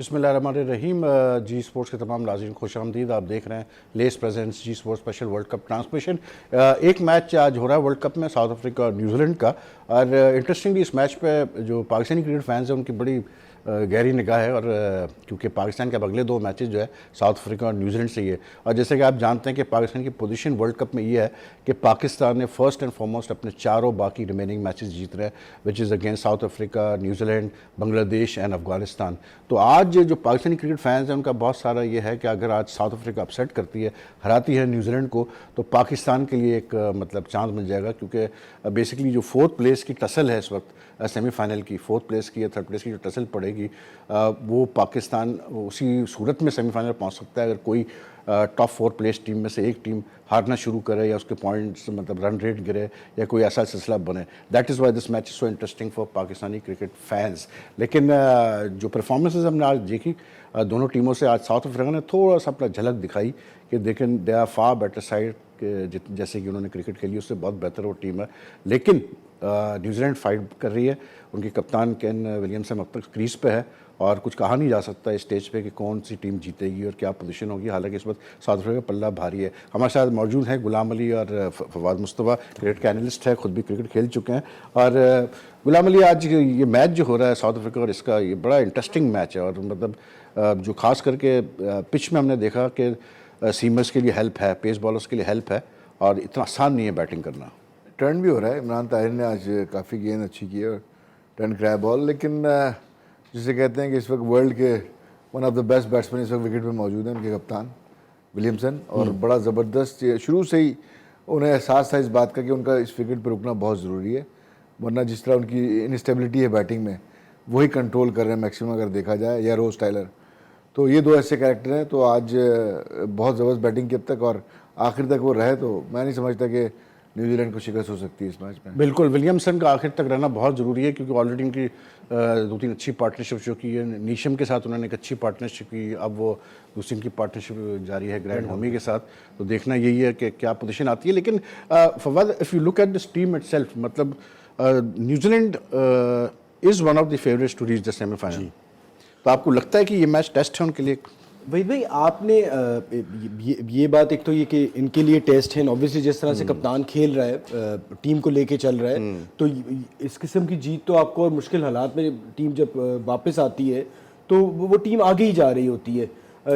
बिस्मिल्लाहिर्रहमानिर्रहीम। जी स्पोर्ट्स के तमाम नाज़रीन खुशामदीद। आप देख रहे हैं लेस प्रेजेंट्स जी Sports special World Cup transmission. एक मैच आज हो रहा है वर्ल्ड कप में, साउथ अफ्रीका और न्यूजीलैंड का। और इंटरेस्टिंगली इस मैच पे जो पाकिस्तानी क्रिकेट फैंस हैं उनकी बड़ी गहरी निगाह है। और क्योंकि पाकिस्तान के अब अगले 2 मैचेस जो है साउथ अफ्रीका और न्यूजीलैंड से ही है। और जैसे कि आप जानते हैं कि पाकिस्तान की पोजीशन वर्ल्ड कप में ये है कि पाकिस्तान ने फर्स्ट एंड फॉरमोस्ट अपने चारों बाकी रिमेनिंग मैचेस जीत रहे हैं, which is against south Africa, New Zealand, Bangladesh and Afghanistan. तो आज जो पाकिस्तानी क्रिकेट फैंस हैं उनका बहुत सारा ये है कि अगर आज साउथ अफ्रीका अपसेट करती है, हराती है न्यूजीलैंड को, तो पाकिस्तान के लिए एक मतलब चांस मिल जाएगा। क्योंकि बेसिकली जो 4th प्लेस की टसल है इस वक्त सेमीफाइनल की, 4th प्लेस की या 3rd प्लेस की जो टसल पड़ेगी, वो पाकिस्तान उसी सूरत में सेमीफाइनल पहुंच सकता है अगर कोई टॉप 4 प्लेस टीम में से एक टीम हारना शुरू करे या उसके पॉइंट्स मतलब रन रेट गिरे या कोई ऐसा सिलसिला बने। That is why this match is so interesting for Pakistani cricket fans. लेकिन जो परफॉर्मेंसेज हमने आज देखी दोनों टीमों से, आज साउथ अफ्रीका ने थोड़ा सा अपना झलक दिखाई कि देखें they are far better side के जैसे कि उन्होंने क्रिकेट खेली उससे बहुत बेहतर वो टीम है। लेकिन न्यूजीलैंड फाइट कर रही है, उनके कप्तान केन विलियमसन अब तक क्रीज पे है और कुछ कहा नहीं जा सकता इस स्टेज पे कि कौन सी टीम जीतेगी और क्या पोजीशन होगी। हालांकि इस वक्त साउथ अफ्रीका का पल्ला भारी है। हमारे साथ मौजूद हैं गुलाम अली और फवाद मुस्तफ़ा, क्रिकेट के एनालिस्ट है, खुद भी क्रिकेट खेल चुके हैं। और गुलाम अली, आज ये मैच जो हो रहा है साउथ अफ्रीका और इसका, ये बड़ा इंटरेस्टिंग मैच है। और मतलब जो खास करके पिच में हमने देखा कि सीमर्स के लिए हेल्प है, पेस बॉलर्स के लिए हेल्प है और इतना आसान नहीं है बैटिंग करना। टर्न भी हो रहा है। इमरान ताहिर ने आज काफ़ी गेंद अच्छी की है और टर्न कराया बॉल। लेकिन जिसे कहते हैं कि इस वक्त वर्ल्ड के one of the best batsman इस वक्त विकेट पे मौजूद हैं, उनके कप्तान विलियमसन। और बड़ा ज़बरदस्त शुरू से ही उन्हें एहसास था इस बात का कि उनका इस विकेट पर रुकना बहुत ज़रूरी है, वरना जिस तरह उनकी इनस्टेबिलिटी है बैटिंग में वही कंट्रोल कर रहे हैं मैक्सिमम अगर देखा जाए, या रोज टाइलर। तो ये 2 ऐसे कैरेक्टर हैं। तो आज बहुत ज़बरदस्त बैटिंग की अब तक और आखिर तक वो रहे, तो मैं नहीं समझता कि न्यूजीलैंड को शिकस्त हो सकती है इस मैच में। बिल्कुल, विलियमसन का आखिर तक रहना बहुत ज़रूरी है क्योंकि ऑलरेडी उनकी 2-3 अच्छी पार्टनरशिप जो की है। नीशम के साथ उन्होंने एक अच्छी पार्टनरशिप की, अब वो दूसरी उनकी पार्टनरशिप जारी है ग्रैंड होमी के साथ। तो देखना यही है कि क्या पोजीशन आती है। लेकिन Fawad, if you look at this team itself, मतलब New Zealand is one of the favourites to reach the semifinal. तो आपको लगता है कि ये मैच टेस्ट है उनके लिए? वही भाई, आपने ये बात, एक तो ये कि इनके लिए टेस्ट है, ऑब्वियसली जिस तरह से कप्तान खेल रहा है, टीम को लेके चल रहा है, तो इस किस्म की जीत तो आपको, और मुश्किल हालात में टीम जब वापस आती है तो वो टीम आगे ही जा रही होती है।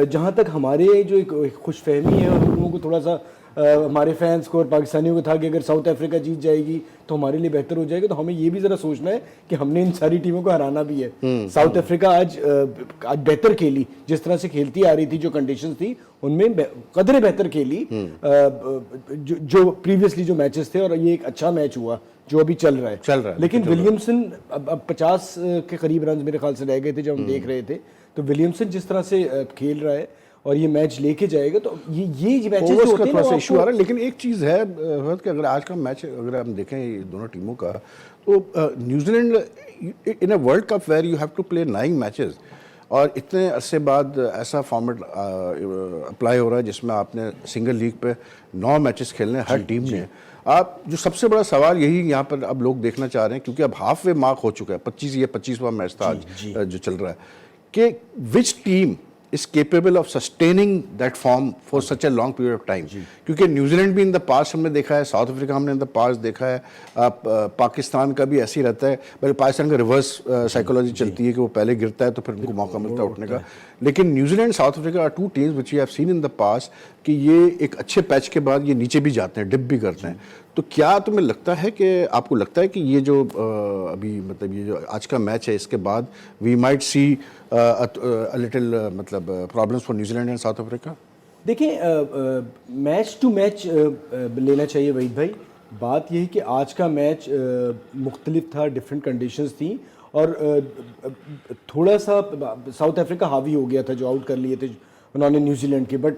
जहाँ तक हमारे जो एक खुशफहमी है, और हम लोगों को थोड़ा सा हमारे फैंस को और पाकिस्तानियों को था कि अगर साउथ अफ्रीका जीत जाएगी तो हमारे लिए बेहतर हो जाएगा। तो हमें ये भी ज़रा सोचना है कि हमने इन सारी टीमों को हराना भी है। साउथ अफ्रीका आज बेहतर खेली, जिस तरह से खेलती आ रही थी, जो कंडीशंस थी उनमें कदरे बेहतर खेली जो प्रीवियसली जो मैचेस थे। और ये एक अच्छा मैच हुआ जो अभी चल रहा है। लेकिन विलियमसन अब 50 के करीब रन मेरे ख्याल से रह गए थे जब हम देख रहे थे। तो विलियमसन जिस तरह से खेल रहा है और ये मैच लेके जाएगा, तो ये मैचेस होते हैं थोड़ा सा इशू आ रहा है। लेकिन एक चीज़ है कि अगर आज का मैच अगर हम देखें दोनों टीमों का, तो New Zealand in a world cup where you have to play 9 matches, और इतने अरसे बाद ऐसा फॉर्मेट अप्लाई हो रहा है जिसमें आपने सिंगल लीग पे 9 मैचेस खेलने हर टीम ने। आप जो सबसे बड़ा सवाल यही यहाँ पर अब लोग देखना चाह रहे हैं, क्योंकि अब हाफ वे मार्क हो चुका है, 25वां मैच था आज जो चल रहा है, कि which team is capable of sustaining that form for such a long period of time। क्योंकि न्यूजीलैंड भी इन द पास्ट हमने देखा है, साउथ अफ्रीका हमने इन द पास्ट देखा है, पाकिस्तान का भी ऐसे ही रहता है। बल्कि पाकिस्तान का रिवर्स साइकोलॉजी चलती है कि वो पहले गिरता है तो फिर उनको मौका मिलता है उठने का। लेकिन New Zealand South Africa are 2 teams which we have seen in the past कि ये एक अच्छे पैच के बाद ये नीचे भी जाते हैं, डिप भी करते हैं। तो क्या तुम्हें लगता है कि आपको लगता है कि ये जो अभी मतलब ये जो आज का मैच है इसके बाद वी माइट सी लिटिल मतलब problems for New Zealand and south Africa? देखिए, मैच टू मैच लेना चाहिए वहीद भाई। बात यही कि आज का मैच मुख्तलिफ था, डिफरेंट कंडीशंस थी, और थोड़ा सा साउथ अफ्रीका हावी हो गया था जो आउट कर लिए थे उन्होंने न्यूजीलैंड के। बट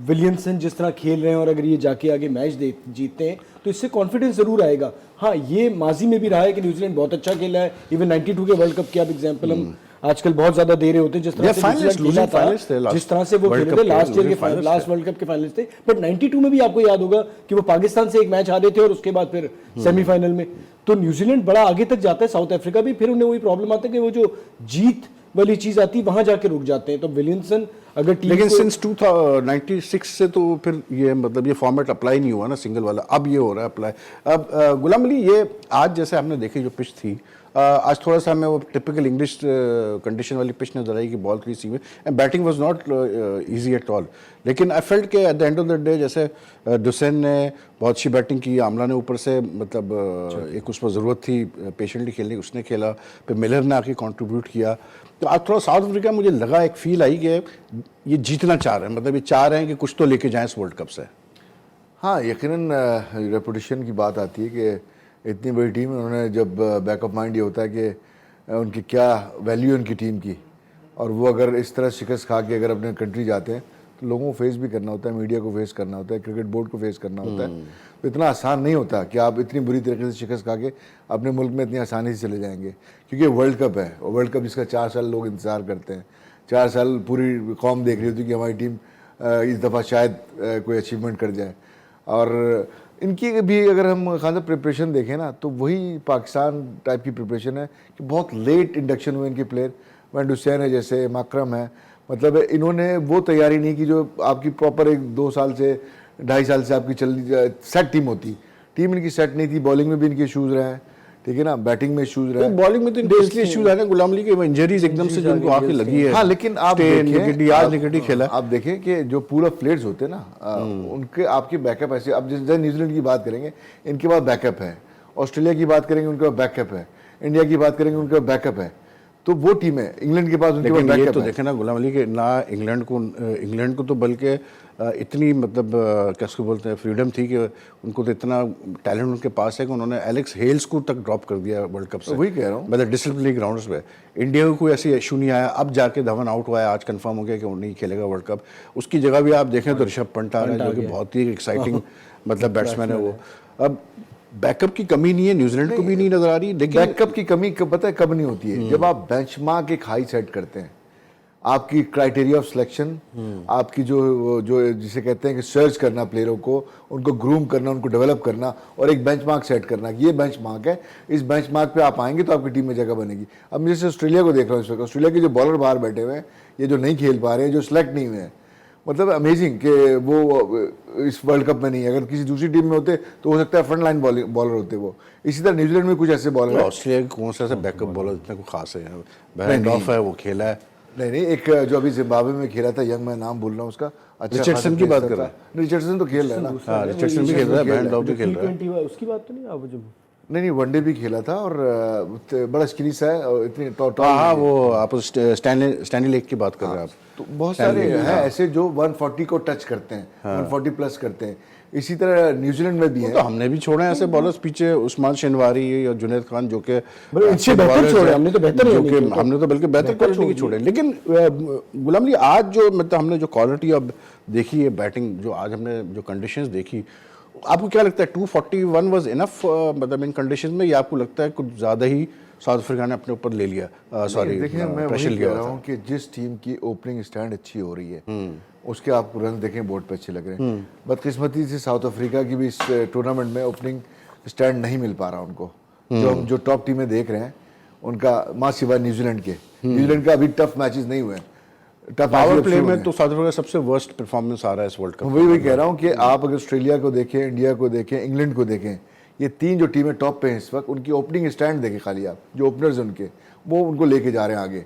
विलियमसन जिस तरह खेल रहे हैं और अगर ये जाके आगे मैच जीतते हैं तो इससे कॉन्फिडेंस ज़रूर आएगा। हाँ, ये माजी में भी रहा है कि न्यूजीलैंड बहुत अच्छा खेला है। इवन 92 के वर्ल्ड कप के आप एग्जाम्पल हम आजकल बहुत ज्यादा दे रहे होते हैं, जिस तरह Yeah, से finalist, न्यूजीलैंड खेला losing finalist थे था, last जिस तरह से वो World खेले Cup थे के, लास्ट ईयर losing के finalist लास्ट थे। वर्ल्ड कप के फाइनलिस्ट थे, बट 92 में भी आपको याद होगा कि वो पाकिस्तान से एक मैच हारे थे और उसके बाद फिर सेमीफाइनल में। तो न्यूजीलैंड बड़ा आगे तक जाता है, साउथ अफ्रीका भी, फिर उन्हें वही प्रॉब्लम आता है कि वो जो जीत वाली चीज आती है वहां जाके रुक जाते हैं। तो विलियमसन अगर टीम लेकिन को सिंस 1996 से तो फिर ये मतलब ये फॉर्मेट अप्लाई नहीं हुआ ना सिंगल वाला, अब ये हो रहा है अप्लाई। अब गुलाम अली, ये आज जैसे हमने देखी जो पिच थी, आज थोड़ा सा हमें वो टिपिकल इंग्लिश कंडीशन वाली पिच नजर आई कि बॉल क्रीज में, and batting was not easy at all. लेकिन आई फेल्ट के at the end of the day जैसे डुसेन ने बहुत अच्छी बैटिंग की, आमला ने ऊपर से मतलब एक उस पर ज़रूरत थी पेशेंटली खेलने की, उसने खेला, फिर मिलर ने आके कंट्रीब्यूट किया। तो आज थोड़ा साउथ अफ्रीका मुझे लगा, एक फील आई कि ये जीतना चाह रहे हैं, मतलब ये चाह रहे हैं कि कुछ तो लेके जाएं इस वर्ल्ड कप से। हाँ, यकीनन रेपुटेशन की बात आती है कि इतनी बड़ी टीम, उन्होंने जब बैकअप माइंड ये होता है कि उनकी क्या वैल्यू है उनकी टीम की, और वो अगर इस तरह शिकस्त खा के अगर अपने कंट्री जाते हैं तो लोगों को फेस भी करना होता है, मीडिया को फेस करना होता है, क्रिकेट बोर्ड को फेस करना होता है। तो इतना आसान नहीं होता कि आप इतनी बुरी तरीके से शिकस्त खा के अपने मुल्क में इतनी आसानी से चले जाएंगे, क्योंकि वर्ल्ड कप है, और वर्ल्ड कप जिसका 4 साल लोग इंतज़ार करते हैं, 4 साल पूरी कौम देख रही होती है कि हमारी टीम इस दफ़ा शायद कोई अचीवमेंट कर जाए। और इनकी भी अगर हम खान साहब प्रिपरेशन देखें ना, तो वही पाकिस्तान टाइप की प्रिपरेशन है कि बहुत लेट इंडक्शन हुए इनके प्लेयर। वैन हुसैन है, जैसे माकरम है, मतलब इन्होंने वो तैयारी नहीं की जो आपकी प्रॉपर 1-2 साल से 2.5 साल से आपकी सेट टीम होती। टीम इनकी सेट नहीं थी, बॉलिंग में भी इनके इशूज़ रहे हैं, ठीक है ना, बैटिंग में इशूज़ रहे हैं। बॉलिंग में तो इसलिए इश्यूज है ना गुलाम अली के, वो इंजरीज एकदम से जो उनको आके लगी है। हाँ, लेकिन आप स्टेन, देखें, निकेटी, आज निकेटी खेला। आप देखें कि जो पूरा प्लेयर्स होते हैं ना, उनके आपके बैकअप ऐसे, अब जैसे न्यूजीलैंड की बात करेंगे, इनके पास बैकअप है, ऑस्ट्रेलिया की बात करेंगे उनके पास बैकअप है, इंडिया की बात करेंगे उनके पास बैकअप है। तो वो टीम है, इंग्लैंड के पास उनके पास लेकिन ये बैकअप तो है। देखे ना गुलाम अली के, ना इंग्लैंड को तो बल्कि इतनी मतलब कैसे बोलते हैं फ्रीडम थी कि उनको तो इतना टैलेंट उनके पास है कि उन्होंने एलेक्स हेल्स को तक ड्रॉप कर दिया वर्ल्ड कप से। वही कह रहा हूँ, मतलब डिसिप्लिनरी ग्राउंड्स पे इंडिया को कोई ऐसी इशू नहीं आया। अब जाके धवन आउट हुआ है, आज कंफर्म हो गया कि वो नहीं खेलेगा वर्ल्ड कप। उसकी जगह भी आप देखें तो ऋषभ पंत आ रहा है, जो कि बहुत ही एक्साइटिंग मतलब बैट्समैन है वो। अब बैकअप की कमी नहीं है, न्यूजीलैंड को भी नहीं नजर आ रही, लेकिन बैकअप की कमी पता है कब नहीं होती है, जब आप बेंचमार्क एक हाई सेट करते हैं। आपकी क्राइटेरिया ऑफ सिलेक्शन, आपकी जो जो जिसे कहते हैं कि सर्च करना प्लेयरों को, उनको ग्रूम करना, उनको डेवलप करना, और एक बेंचमार्क सेट करना कि ये बेंचमार्क है, इस बेंचमार्क पे आप आएंगे तो आपकी टीम में जगह बनेगी। अब मैं जैसे ऑस्ट्रेलिया को देख रहा हूँ इस वक्त, ऑस्ट्रेलिया के जो बॉलर बाहर बैठे हुए हैं, ये जो नहीं खेल पा रहे हैं, जो सिलेक्ट नहीं हुए हैं, मतलब अमेजिंग कि वो इस वर्ल्ड कप में नहीं है। अगर किसी दूसरी टीम में होते तो हो सकता है फ्रंट लाइन बॉलर होते वो। इसी तरह न्यूजीलैंड में कुछ ऐसे बॉलर हैं। ऑस्ट्रेलिया के कौन सा ऐसा बैकअप बॉलर इतना कोई खास है? बैरनडॉफ है, वो खेला है। नहीं, एक जो अभी जिम्बाब्वे में खेला था यंग, मैं नाम भूल रहा हूँ उसका, अच्छा रिचर्डसन की बात कर रहा है। रिचर्डसन तो खेल रहा है ना। हाँ, रिचर्डसन भी खेल रहा है, बैरनडॉफ भी खेल रहा है। T20 उसकी बात तो नहीं आप जब नहीं, वनडे भी खेला था, और बड़ा स्किनी सा है, और इतनी टॉप। हाँ, वो आप स्टैनली लेक की बात कर रहे हैं आप। तो बहुत सारे हैं ऐसे जो 140 को टच करते हैं, 140 प्लस करते हैं। इसी तरह न्यूजीलैंड में भी है। तो हमने भी छोड़े हैं ऐसे बॉलर्स पीछे, उस्मान शनवारी और जुनैद खान, जो कि इनसे बेहतर छोड़े, हमने तो बेहतर जो कि हमने तो बल्कि बेहतर क्वालिटी की छोड़े। लेकिन गुलाम अली, आज जो मतलब हमने जो क्वालिटी अब देखी है बैटिंग, जो आज हमने जो कंडीशंस देखी, आपको क्या लगता है 241 वाज इनफ मतलब इन कंडीशंस में, या आपको लगता है कुछ ज़्यादा ही साउथ अफ्रीका ने अपने ऊपर ले लिया? सॉरी, देखिए, मैं प्रेशर वही लिया कह रहा था। हूँ कि जिस टीम की ओपनिंग स्टैंड अच्छी हो रही है, उसके आप रन देखें बोर्ड पे अच्छे लग रहे हैं। बदकिस्मती से साउथ अफ्रीका की भी इस टूर्नामेंट में ओपनिंग स्टैंड नहीं मिल पा रहा उनको। जो हम जो टॉप टीमें देख रहे हैं उनका, मां सिवाय न्यूजीलैंड के, न्यूजीलैंड का अभी टफ मैचेस नहीं हुए। टफ पावर प्ले में तो साउथ अफ्रीका सबसे वर्स्ट परफॉर्मेंस आ रहा है इस वर्ल्ड कप। वही कह रहा हूँ कि आप अगर ऑस्ट्रेलिया को देखें, इंडिया को देखें, इंग्लैंड को देखें, ये 3 जो टीमें टॉप पे हैं इस वक्त, उनकी ओपनिंग स्टैंड देखें खाली आप, जो ओपनर्स उनके, वो उनको लेके जा रहे हैं आगे।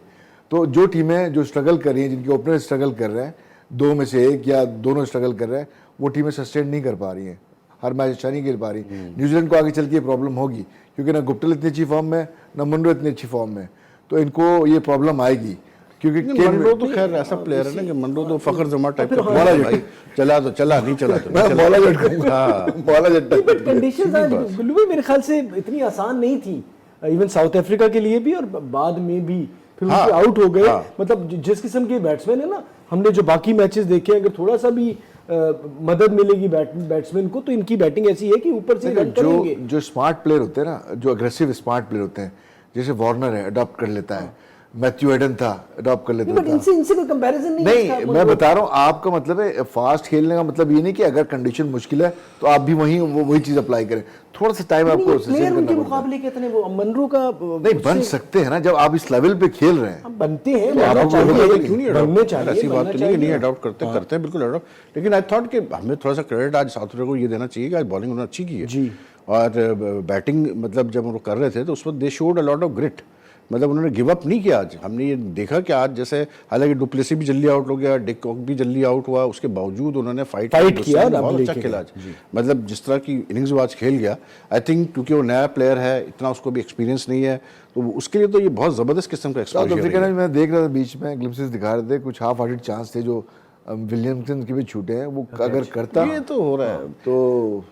तो जो टीमें जो स्ट्रगल कर रही हैं, जिनके ओपनर स्ट्रगल कर रहे हैं, 2 में से 1 या दोनों स्ट्रगल कर रहे हैं, वो टीमें सस्टेन नहीं कर पा रही हैं, हर मैच अच्छा नहीं खेल पा रही। न्यूजीलैंड को आगे चल के ये प्रॉब्लम होगी, क्योंकि ना गुप्टिल इतनी अच्छी फॉर्म में, ना मुंडो इतनी अच्छी फॉर्म में, तो इनको ये प्रॉब्लम आएगी। क्योंकि मंडो तो खैर ऐसा प्लेयर है ना कि मंडो तो फखर जमा टाइप का प्लेयर है भाई। चला तो चला, नहीं चला तो नहीं चला। बॉला झटका, बॉला झटका। कंडीशंस आज गुल्लू भाई मेरे ख्याल से इतनी आसान नहीं थी, इवन साउथ अफ्रीका के लिए भी और बाद में भी। फिर हाँ, उनके आउट हो गए। हाँ। मतलब जिस किस्म के बैट्समैन है ना, हमने जो बाकी मैचेस देखे, अगर थोड़ा सा भी मदद मिलेगी बैट्समैन को, तो इनकी बैटिंग ऐसी है कि ऊपर से रन करेंगे। जो स्मार्ट प्लेयर होते हैं ना, जो अग्रेसिव स्मार्ट प्लेयर होते हैं, जैसे वार्नर है, अडॉप्ट कर लेता है, मैथ्यू हेडन था, अडॉप्ट कर लेता बट था। इनसे कोई कंपैरिजन नहीं है नहीं, इसका। मैं बता रहा हूँ, आपका मतलब है फास्ट खेलने का मतलब ये नहीं कि अगर कंडीशन मुश्किल है तो आप भी वही चीज अप्लाई करें, थोड़ा सा टाइम आपको प्लेयर सेशन उनके करना पड़ता है। मुकाबले कितने वो मनरू का नहीं बन सकते हैं ना, जब आप इस लेवल पे खेल रहे हैं। हम बनते हैं, तो बनना आप चाहिए, क्यों नहीं बनने अडॉप्ट? चाहिए, ऐसी बात बनना तो नहीं है, नहीं चाहिए। अडॉप्ट करते हैं बिल्कुल अडॉप्ट, लेकिन आई थॉट कि हमें थोड़ा सा क्रेडिट आज साउथ अफ्रीका को ये देना चाहिए कि आज बॉलिंग उन्होंने अच्छी की है जी। और बैटिंग मतलब जब वो कर रहे थे तो उस वक्त they showed a lot of grit, मतलब उन्होंने गिव अप नहीं किया। आज हमने ये देखा कि आज जैसे हालांकि डुप्लेसी भी जल्दी आउट हो गया, डिक कॉक भी जल्दी आउट हुआ, उसके बावजूद उन्होंने फाइट किया, बहुत अच्छा खेला आज। मतलब जिस तरह की इनिंग्स वो आज खेल गया, आई थिंक क्योंकि वो नया प्लेयर है, इतना उसको भी एक्सपीरियंस नहीं है, तो उसके लिए तो ये बहुत जबरदस्त किस्म का साउथ एक्सपोजर अफ्रीका है। ने, मैं देख रहा था बीच में ग्लिम्पसेस दिखा रहे थे, कुछ हाफ हार्टेड चांस थे जो विलियमसन के भी छूटे हैं, वो अगर करता ये तो हो रहा है। तो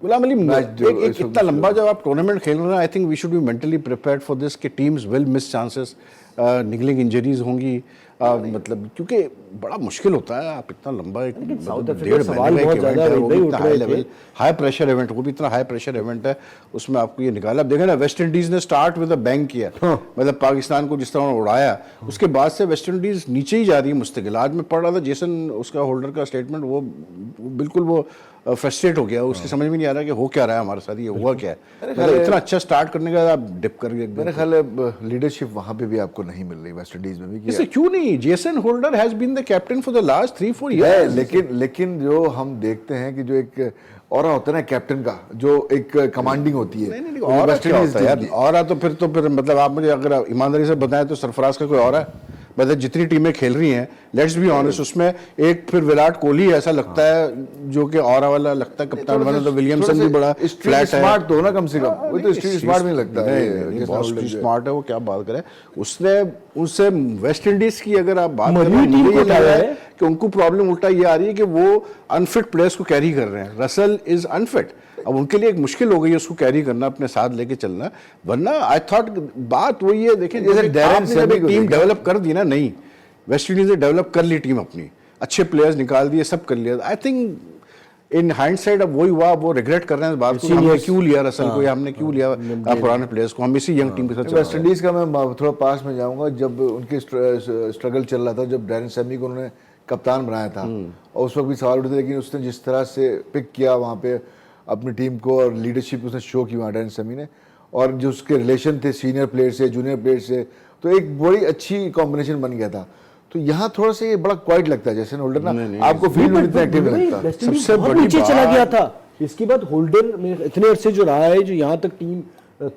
गुलाम अली, मैच जो एक इतना लंबा जब आप टूर्नामेंट खेल रहे हैं, I think we should be mentally prepared for this कि teams will miss chances, niggling injuries होंगी, मतलब क्योंकि बड़ा मुश्किल होता है। आप इतना लंबा एक साउथ मतलब अफ्रीका 1.5 सवाल महीने का बहुत एक event ज्यादा है, वो भी भाई इतना उठ हाई रहे लेवल, थे। हाई प्रेशर इवेंट, वो भी इतना हाई प्रेशर इवेंट है, उसमें आपको ये निकाला। अब देखें ना, वेस्ट इंडीज ने स्टार्ट विद अ बैंग किया, मतलब पाकिस्तान को जिस तरह उन्होंने उड़ाया, उसके बाद से वेस्ट इंडीज नीचे ही जा रही है मुस्तकिल। आज मैं पढ़ रहा था जेसन उसका होल्डर का स्टेटमेंट, वो बिल्कुल वो फ्रस्ट्रेट हो गया, उसकी समझ में नहीं आ रहा कि हो क्या रहा है हमारे साथ, ये हुआ क्या है। मतलब इतना अच्छा स्टार्ट करने का आप डिप कर गए। मेरे ख्याल है लीडरशिप वहां पे भी आपको नहीं मिल रही वेस्ट इंडीज में भी कि इससे क्यों नहीं? Jason Holder has been the captain for the last 3-4 है, ईयर्स। लेकिन जो हम देखते हैं कि जो एक ऑरा होता है ना कैप्टन का, जो एक कमांडिंग होती है, नहीं, वो और वेस्ट क्या इंडीज होता है यार? टीम की। और तो फिर मतलब आप मुझे अगर ईमानदारी से बताएं तो सरफराज का कोई और है? मतलब जितनी टीमें खेल रही हैं, लेट्स बी ऑनेस्ट, उसमें एक फिर विराट कोहली ऐसा लगता है जो कि ऑरा वाला लगता है कप्तान बना, तो विलियमसन भी बड़ा फ्लैट है। स्मार्ट तो ना कम से कम, वो तो स्ट्रीट स्मार्ट नहीं लगता है, नहीं, जैसा बहुत होल्डर जो है। स्मार्ट है वो, क्या बात करे। उसने उनसे वेस्ट इंडीज की अगर आप बात मरी करें, टीम मुझे को ये लग रहा उठाया है कि उनको प्रॉब्लम उल्टा ये आ रही है कि वो अनफिट प्लेयर्स को कैरी कर रहे हैं। रसल इज अनफिट, अब उनके लिए एक मुश्किल हो गई है उसको कैरी करना, अपने साथ लेके चलना। वरना आई थॉट बात वही है, देखें जैसे डैरेन आपने जब सैमी एक को टीम देखा। डेवलप कर दी ना, नहीं वेस्ट इंडीज ने डेवलप कर ली टीम अपनी, अच्छे प्लेयर्स निकाल दिए, सब कर लिया। आई थिंक इन हाइंडसाइड अब वही हुआ, वो रिग्रेट कर रहे हैं इस बात को, हमने क्यों लिया रसल को या हमने क्यों लिया पुराने प्लेयर्स को, हम इसी यंग टीम के साथ चल वेस्ट रहे हैं। इंडीज का मैं थोड़ा पास में जाऊंगा, जब उनके स्ट्रगल चल रहा था, जब डैरेन सैमी को उन्होंने कप्तान बनाया था, और उस वक्त भी सवाल उठे थे, लेकिन उसने जिस तरह से पिक किया वहाँ पे अपनी टीम को, और लीडरशिप उसने शो की वहाँ डैरेन सैमी ने, और जो उसके रिलेशन थे सीनियर प्लेयर से, जूनियर प्लेयर से, तो एक बड़ी अच्छी कॉम्बिनेशन बन गया था। तो यहाँ थोड़ा सा ये बड़ा क्वाइट लगता है, जैसे होल्डर ना आपको फील्ड में इतना एक्टिव नहीं लगता। सबसे बड़ी नीचे चला गया था, इसके बाद होल्डर में इतने अरसे जो रहा है, जो यहाँ तक टीम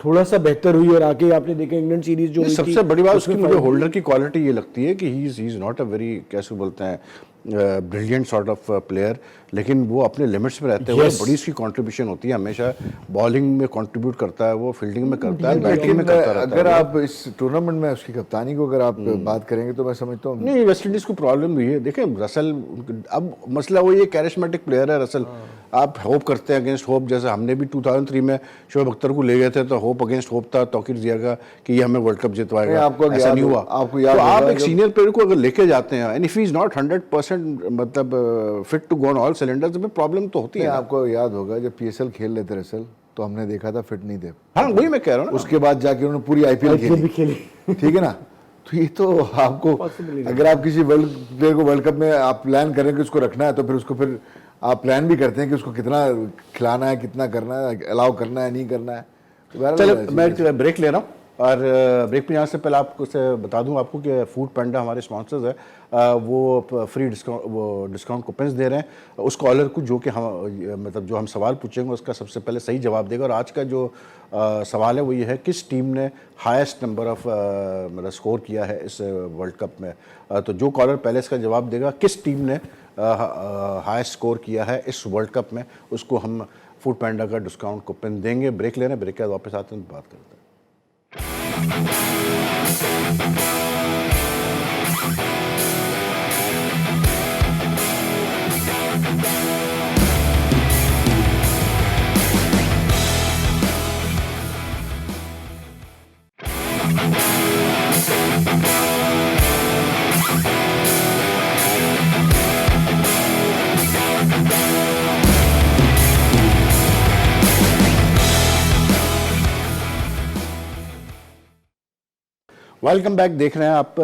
थोड़ा सा बेहतर हुई, और आके आपने देखा इंग्लैंड सीरीज जो हुई थी, सबसे बड़ी बात उसकी उसमें मुझे होल्डर की क्वालिटी ये लगती है कि ही इज नॉट अ वेरी, कैसे बोलते हैं, ब्रिलियंट सॉर्ट ऑफ प्लेयर, लेकिन वो अपने लिमिट्स में रहते हुए बड़ी उसकी कंट्रीब्यूशन होती है हमेशा। बॉलिंग में कंट्रीब्यूट करता है वो, फील्डिंग में करता है, बैटिंग में करता रहता है। अगर आप इस टूर्नामेंट में उसकी कप्तानी को अगर आप बात करेंगे तो मैं समझता हूँ नहीं, वेस्ट इंडीज को प्रॉब्लम भी है। देखें रसल, अब मसला वो ये कैरिस्मेटिक प्लेयर है रसल, आप होप करते हैं अगेंस्ट होप, जैसे हमने भी 2003 में शोएब अख्तर को ले गए थे, तो होप अगेंस्ट होप था तौकीर जिया का कि ये हमें वर्ल्ड कप जितवाएगा, आपको ऐसा याद नहीं हुआ। आपको याद तो आप होगा एक जब- सीनियर प्लेयर को अगर लेके जाते हैं, and if he is not 100% मतलब fit to go on all cylinders, में प्रॉब्लम तो होती है ना। आपको याद होगा जब पीएसएल खेल लेते रसल, तो हमने देखा था फिट नहीं थे, हाँ वही मैं कह रहा हूँ ना। उसके बाद जाके उन्होंने पूरी आईपीएल भी खेली, खेली। ठीक है ना। तो ये तो आपको, अगर आप किसी वर्ल्ड प्लेयर को वर्ल्ड कप में आप प्लान करें कि उसको रखना है, तो फिर उसको फिर आप प्लान भी करते हैं कि उसको कितना खिलाना है, कितना करना है, अलाउ करना है, नहीं करना है। तो बहरहाल चलो मैं एक ब्रेक ले रहा हूँ, और ब्रेक पे जाने से पहले आपको से बता दूं आपको कि फूड पैंडा हमारे स्पॉन्सर्स है, वो फ्री डिस्काउंट कूपन्स दे रहे हैं उस कॉलर को जो कि हम मतलब जो हम सवाल पूछेंगे उसका सबसे पहले सही जवाब देगा। और आज का जो सवाल है वो ये है, किस टीम ने हाईएस्ट नंबर ऑफ मतलब स्कोर किया है इस वर्ल्ड कप में। तो जो कॉलर पहले इसका जवाब देगा किस टीम ने हाईएस्ट स्कोर किया है इस वर्ल्ड कप में, उसको हम फूड पैंडा का डिस्काउंट कूपन देंगे। ब्रेक ले रहे हैं, ब्रेक के बाद वापस आते हैं, बात करते हैं। Welcome back. देख रहे हैं आप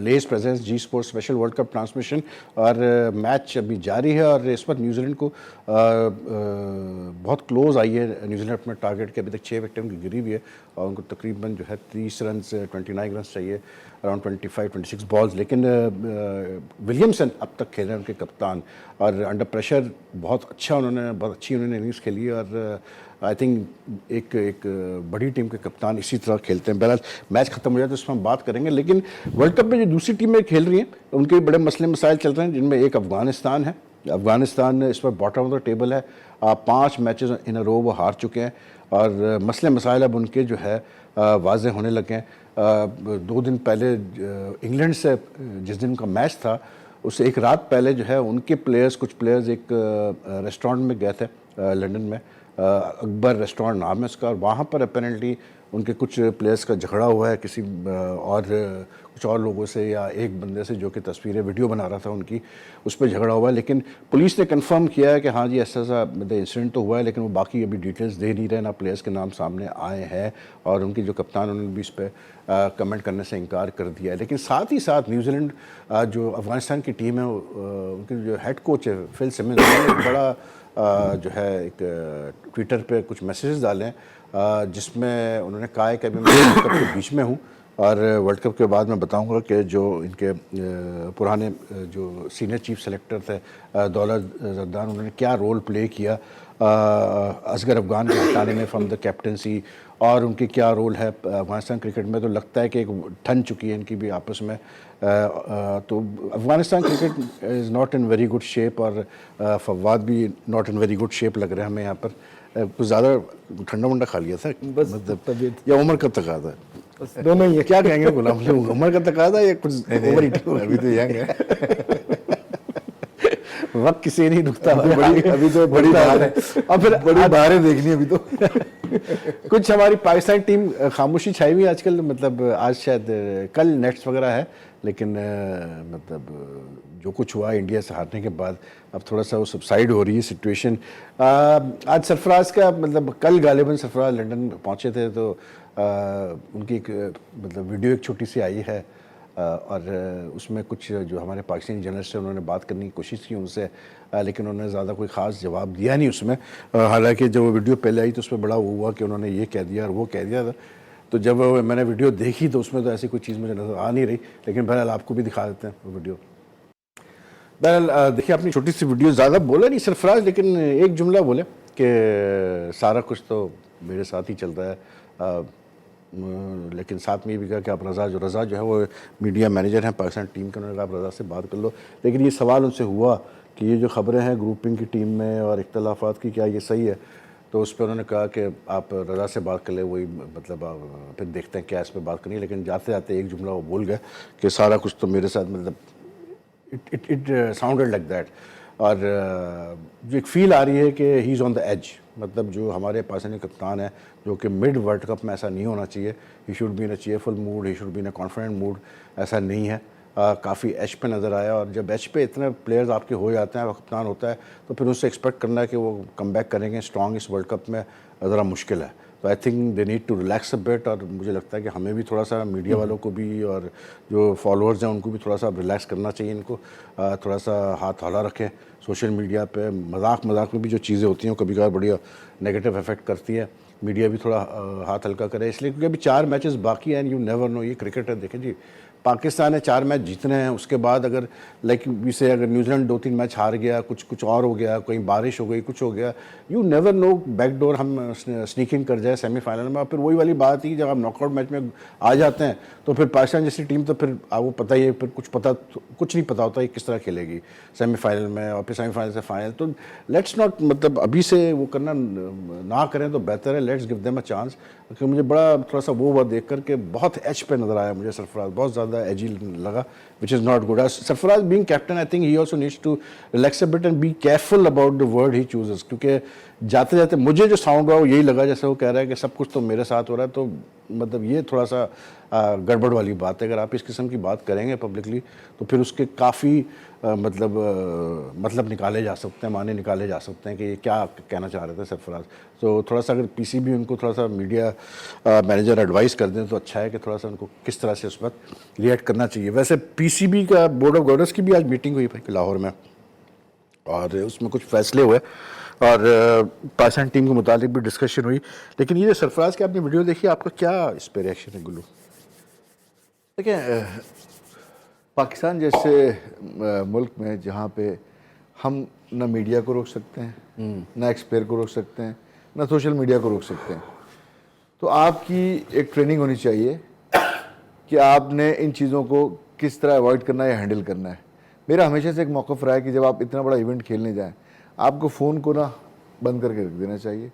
Lay's presents Zee Sports special World Cup transmission और मैच अभी जारी है और इस वक्त न्यूजीलैंड को बहुत क्लोज आई है न्यूजीलैंड अपने टारगेट के। अभी तक 6 विकेट की गिरी हुई है और उनको तकरीबन जो है 30 रन 29 रन चाहिए, अराउंड 25-26 बॉल्स। लेकिन विलियमसन अब तक खेल रहे हैं उनके कप्तान और अंडर प्रेशर बहुत अच्छी उन्होंने इनिंग्स खेली और आई थिंक एक बड़ी टीम के कप्तान इसी तरह खेलते हैं। बहरहाल मैच खत्म हो जाए तो इसमें हम बात करेंगे, लेकिन वर्ल्ड कप में जो दूसरी टीमें खेल रही हैं उनके बड़े मसले मसाइल चल रहे हैं, जिनमें एक अफगानिस्तान है। अफगानिस्तान इस पर बॉटम ऑफ द टेबल है, 5 मैचेस इन अ रो वो हार चुके हैं और मसले मसाइल अब उनके जो है वाज़ेह होने लगे हैं। 2 दिन पहले इंग्लैंड से जिस दिन का मैच था उससे एक रात पहले जो है उनके कुछ प्लेयर्स एक रेस्टोरेंट में गए थे लंदन में, अकबर रेस्टोरेंट नाम है उसका, और वहाँ पर अपेरेंटली उनके कुछ प्लेयर्स का झगड़ा हुआ है कुछ और लोगों से या एक बंदे से जो कि तस्वीरें वीडियो बना रहा था उनकी, उस पर झगड़ा हुआ है। लेकिन पुलिस ने कंफर्म किया है कि हाँ जी ऐसा मतलब इंसिडेंट तो हुआ है, लेकिन वो बाकी अभी डिटेल्स दे नहीं रहे, ना प्लेयर्स के नाम सामने आए हैं और उनकी जो कप्तान उन्होंने भी इस पर कमेंट करने से इनकार कर दिया है। लेकिन साथ ही साथ न्यूजीलैंड जो अफगानिस्तान की टीम है उनके जो हेड कोच है फिल सिमंस, उन्होंने बड़ा जो है एक ट्विटर पे कुछ मैसेजेस डाले हैं जिसमें उन्होंने कहा है कि अभी मैं वर्ल्ड कप के बीच में हूँ और वर्ल्ड कप के बाद मैं बताऊंगा कि जो इनके पुराने जो सीनियर चीफ सेलेक्टर थे दौलत जरदान, उन्होंने क्या रोल प्ले किया असगर अफगान को हटाने में फ्रॉम द कैप्टनसी और उनकी क्या रोल है अफगानिस्तान क्रिकेट में। तो लगता है कि एक ठन चुकी है इनकी भी आपस में। तो Afghanistan cricket is not in very good shape और फवाद भी not in very good shape लग रहे हैं हमें यहाँ पर। कुछ ज़्यादा ठंडा वंडा खा लिया था बस मतलब तबीयत या उम्र का तकाजा है, दोनों ही है। क्या कहेंगे गुलाम अली, उम्र का तकाजा या कुछ ओवर ईटिंग? अभी तो यंग है। वक्त किसी नहीं रुकता, अभी तो बड़ी बात है और फिर बड़ी बाहरें देखनी अभी तो। कुछ हमारी पाकिस्तान टीम खामोशी छाई हुई आजकल, मतलब आज शायद कल नेट्स वगैरह है, लेकिन मतलब जो कुछ हुआ इंडिया से हारने के बाद अब थोड़ा सा वो सबसाइड हो रही है सिचुएशन। आज सरफराज का मतलब कल गालिबन सरफराज लंदन पहुंचे थे तो उनकी एक मतलब वीडियो एक छोटी सी आई है और उसमें कुछ जो हमारे पाकिस्तानी जर्नलिस्ट हैं उन्होंने बात करने की कोशिश की उनसे, लेकिन उन्होंने ज़्यादा कोई ख़ास जवाब दिया नहीं उसमें। हालांकि जब वो वीडियो पहले आई तो उसमें बड़ा वो हुआ कि उन्होंने ये कह दिया और वो कह दिया था। तो जब मैंने वीडियो देखी तो उसमें तो ऐसी कोई चीज़ मुझे नज़र आ नहीं रही, लेकिन बहरहाल आपको भी दिखा देते हैं वो वीडियो। बहरहाल देखिए अपनी छोटी सी वीडियो, ज़्यादा बोला नहीं सरफराज, लेकिन एक जुमला बोले कि सारा कुछ तो मेरे साथ ही चल रहा है, लेकिन साथ में ये भी कहा कि आप रज़ा जो है वो मीडिया मैनेजर हैं पाकिस्तान टीम के, उन्होंने कहा आप रज़ा से बात कर लो। लेकिन ये सवाल उनसे हुआ कि ये जो ख़बरें हैं ग्रुपिंग की टीम में और इख्तलाफात की, क्या ये सही है? तो उस पर उन्होंने कहा कि आप रज़ा से बात कर ले, वही मतलब फिर देखते हैं क्या इस पर बात करनी है। लेकिन जाते जाते एक जुमला वो बोल गए कि सारा कुछ तो मेरे साथ, मतलब इट साउंडेड लाइक दैट। और जो एक फील आ रही है कि he is on the edge, मतलब जो हमारे पाकिस्तानी कप्तान है जो कि मिड वर्ल्ड कप में ऐसा नहीं होना चाहिए। He should be in a cheerful mood, he should be in a confident mood, ऐसा नहीं है। काफ़ी एच पे नज़र आया और जब एच पे इतने प्लेयर्स आपके हो जाते हैं, कप्तान होता है, तो फिर उससे एक्सपेक्ट करना है कि वो कम बैक करेंगे स्ट्रॉन्ग इस वर्ल्ड कप में ज़रा मुश्किल है। तो I think they need to relax a bit और मुझे लगता है कि हमें भी थोड़ा सा, मीडिया वालों को भी और जो फॉलोअर्स हैं उनको भी थोड़ा सा रिलैक्स करना चाहिए। इनको थोड़ा सा हाथ हौला रखें। सोशल मीडिया पे मजाक में भी जो चीज़ें होती हैं वो कभी कभार बड़ी नेगेटिव इफेक्ट करती है। मीडिया भी थोड़ा हाथ हल्का करे, इसलिए क्योंकि अभी 4 मैचेस बाकी हैं एंड यू नेवर नो। ये क्रिकेट है, देखें जी, पाकिस्तान ने 4 मैच जीतने हैं, उसके बाद अगर लाइक से अगर न्यूजीलैंड 2-3 मैच हार गया, कुछ और हो गया, कहीं बारिश हो गई, कुछ हो गया, यू नेवर नो, बैकडोर हम स्नीकिंग कर जाए सेमीफाइनल में। फिर वही वाली बात ही, जब आप नॉकआउट मैच में आ जाते हैं तो फिर पाकिस्तान जैसी टीम तो फिर आपको पता ही है, फिर कुछ नहीं पता होता ये किस तरह खेलेगी सेमीफाइनल में और फिर सेमीफाइनल से फाइनल। तो लेट्स नॉट, मतलब अभी से वो करना ना करें तो बेहतर है। Let's give them a chance. क्योंकि मुझे बड़ा थोड़ा सा वो देख कर के बहुत एच पे नज़र आया मुझे सरफराज, बहुत ज़्यादा एजी लगा, which is not good. Sarfaraz being captain, I think he also needs to relax a bit and be careful about the word he chooses, क्योंकि जाते जाते मुझे जो साउंड हुआ वो यही लगा जैसे वो कह रहा है कि सब कुछ तो मेरे साथ हो रहा है, तो मतलब ये थोड़ा सा गड़बड़ वाली बात है। अगर आप इस किस्म की बात करेंगे पब्लिकली तो फिर उसके काफ़ी मतलब निकाले जा सकते हैं, माने निकाले जा सकते हैं कि ये क्या कहना चाह रहे थे सरफराज। तो थोड़ा सा अगर पीसीबी उनको थोड़ा सा मीडिया मैनेजर एडवाइस कर दें तो अच्छा है कि थोड़ा सा उनको किस तरह से उस वक्त रिएक्ट करना चाहिए। वैसे पीसीबी का बोर्ड ऑफ गवर्नर्स की भी आज मीटिंग हुई भाई लाहौर में, और उसमें कुछ फैसले हुए और पाकिस्तान टीम के मुतालिक भी डिस्कशन हुई। लेकिन ये सरफराज की आपने वीडियो देखी, आपका क्या इस पर रिएक्शन है गुल्लू? देखिए, पाकिस्तान जैसे मुल्क में जहाँ पे हम ना मीडिया को रोक सकते हैं, ना एक्सपेयर को रोक सकते हैं, ना सोशल मीडिया को रोक सकते हैं, तो आपकी एक ट्रेनिंग होनी चाहिए कि आपने इन चीज़ों को किस तरह अवॉइड करना है या हैंडल करना है। मेरा हमेशा से एक मौक़िफ़ रहा है कि जब आप इतना बड़ा इवेंट खेलने जाएं, आपको फ़ोन को ना बंद करके रख देना चाहिए।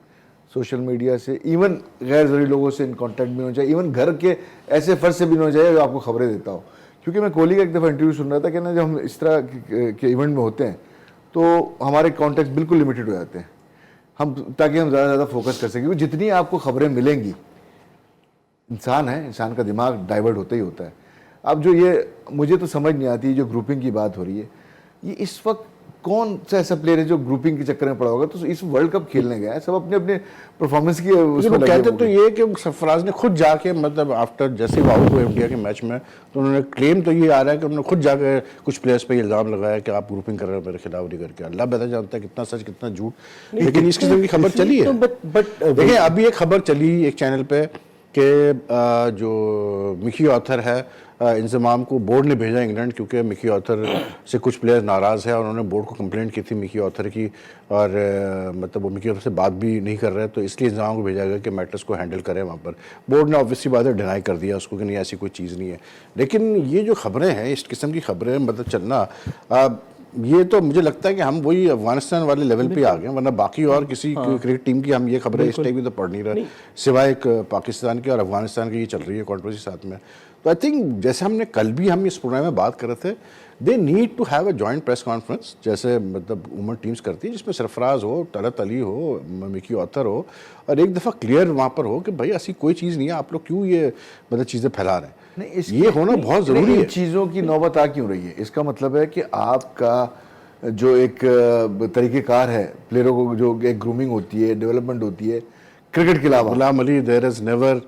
सोशल मीडिया से, इवन गैर ज़रूरी लोगों से इन कॉन्टैक्ट भी होना चाहिए, इवन घर के ऐसे फ़र्द से भी होना चाहिए जो आपको खबरें देता हो। क्योंकि मैं कोहली का एक दफ़ा इंटरव्यू सुन रहा था कि ना, जब हम इस तरह के इवेंट में होते हैं तो हमारे कॉन्टैक्ट बिल्कुल लिमिटेड हो जाते हैं, ताकि हम ज़्यादा से ज़्यादा फोकस कर सकें। क्योंकि जितनी आपको खबरें मिलेंगी, इंसान है, इंसान का दिमाग डाइवर्ट होता ही होता है। अब जो ये मुझे तो समझ नहीं आती, जो ग्रुपिंग की बात हो रही है, ये इस वक्त कौन सा ऐसा प्लेयर है जो ग्रुपिंग के चक्कर में पड़ा होगा? तो इस वर्ल्ड कप खेलने गया है, सब अपने अपने परफॉर्मेंस की उसमें लगे कहते हुए तो ये कि सरफराज ने खुद जाके, मतलब आफ्टर जैसे ही आउट हुए इंडिया के मैच में, तो उन्होंने क्लेम तो ये आ रहा है कि उन्होंने खुद जाकर कुछ प्लेयर्स पे इल्ज़ाम लगाया कि आप ग्रुपिंग कर रहे हो मेरे खिलाफ नहीं करके। अल्लाह बेहतर जानता है कितना सच कितना झूठ, लेकिन इस किस्म की खबर चली है। देखिए अभी एक खबर चली एक चैनल पे कि जो मिकी ऑथर है, इंजमाम को बोर्ड ने भेजा इंग्लैंड, क्योंकि मिकी ऑथर से कुछ प्लेयर नाराज़ है और उन्होंने बोर्ड को कंप्लेंट की थी मिकी ऑथर की, और मतलब वो मिकी ऑथर से बात भी नहीं कर रहे, तो इसलिए इंजमाम को भेजा गया कि मैटर्स को हैंडल करें वहाँ पर। बोर्ड ने ऑब्वियसली बात है डिनाई कर दिया उसको कि नहीं ऐसी कोई चीज़ नहीं है। लेकिन ये जो खबरें हैं, इस किस्म की खबरें मतलब चलना, ये तो मुझे लगता है कि हम वही अफगानिस्तान वाले लेवल पे आ गए, वरना बाकी और किसी क्रिकेट टीम की हम ये खबरें इस टाइप की तो पढ़ नहीं रहे, सिवाय एक पाकिस्तान की और अफगानिस्तान की ये चल रही है कॉन्ट्रोवर्सी साथ में। तो आई थिंक जैसे हमने कल भी हम इस प्रोग्राम में बात कर रहे थे, they need to have a joint press conference, जैसे मतलब वुमन टीम्स करती है, जिसमें सरफराज हो, तलत अली हो, मिकी ऑथर हो, और एक दफ़ा क्लियर वहाँ पर हो कि भाई ऐसी कोई चीज़ नहीं है, आप लोग क्यों ये मतलब चीज़ें फैला रहे हैं। नहीं, ये होना बहुत ज़रूरी है। चीज़ों की नौबत आ क्यों रही है? इसका मतलब है कि आपका जो एक तरीक़ेकार है, प्लेयरों को जो एक ग्रूमिंग होती है, डेवलपमेंट होती है, क्रिकेट के अलावा। Ghulam Ali, there is never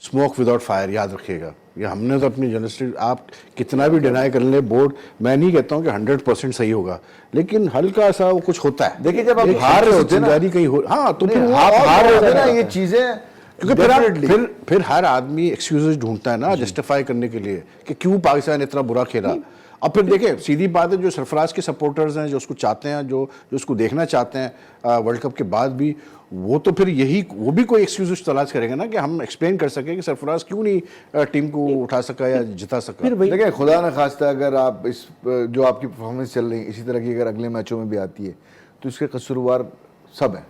smoke without fire, याद रखिएगा। ये हमने तो अपनी जर्नलिस्ट, आप कितना भी डिनाई कर ले बोर्ड, मैं नहीं कहता हूँ कि 100% सही होगा, लेकिन हल्का सा वो कुछ होता है। देखिए जब आप हार रहे होते ना, कहीं हो, हाँ तो फिर आप हार रहे होते ना, ये चीज़ें, क्योंकि फिर हर आदमी एक्सक्यूजेस ढूंढता है ना जस्टिफाई करने के लिए कि क्यों पाकिस्तान इतना बुरा खेला। अब फिर देखें, सीधी बात है, जो सरफराज के सपोर्टर्स हैं, जो उसको चाहते हैं, जो उसको देखना चाहते हैं वर्ल्ड कप के बाद भी, वो तो फिर वो भी कोई एक्सक्यूज तलाश करेंगे ना कि हम एक्सप्लेन कर सकें कि सरफराज क्यों नहीं टीम को उठा सका या जिता सका। देखिए खुदा न खास्ता अगर आप इस जो आपकी परफॉर्मेंस चल रही है इसी तरह की अगर अगले मैचों में भी आती है तो इसके कसूरवार सब है।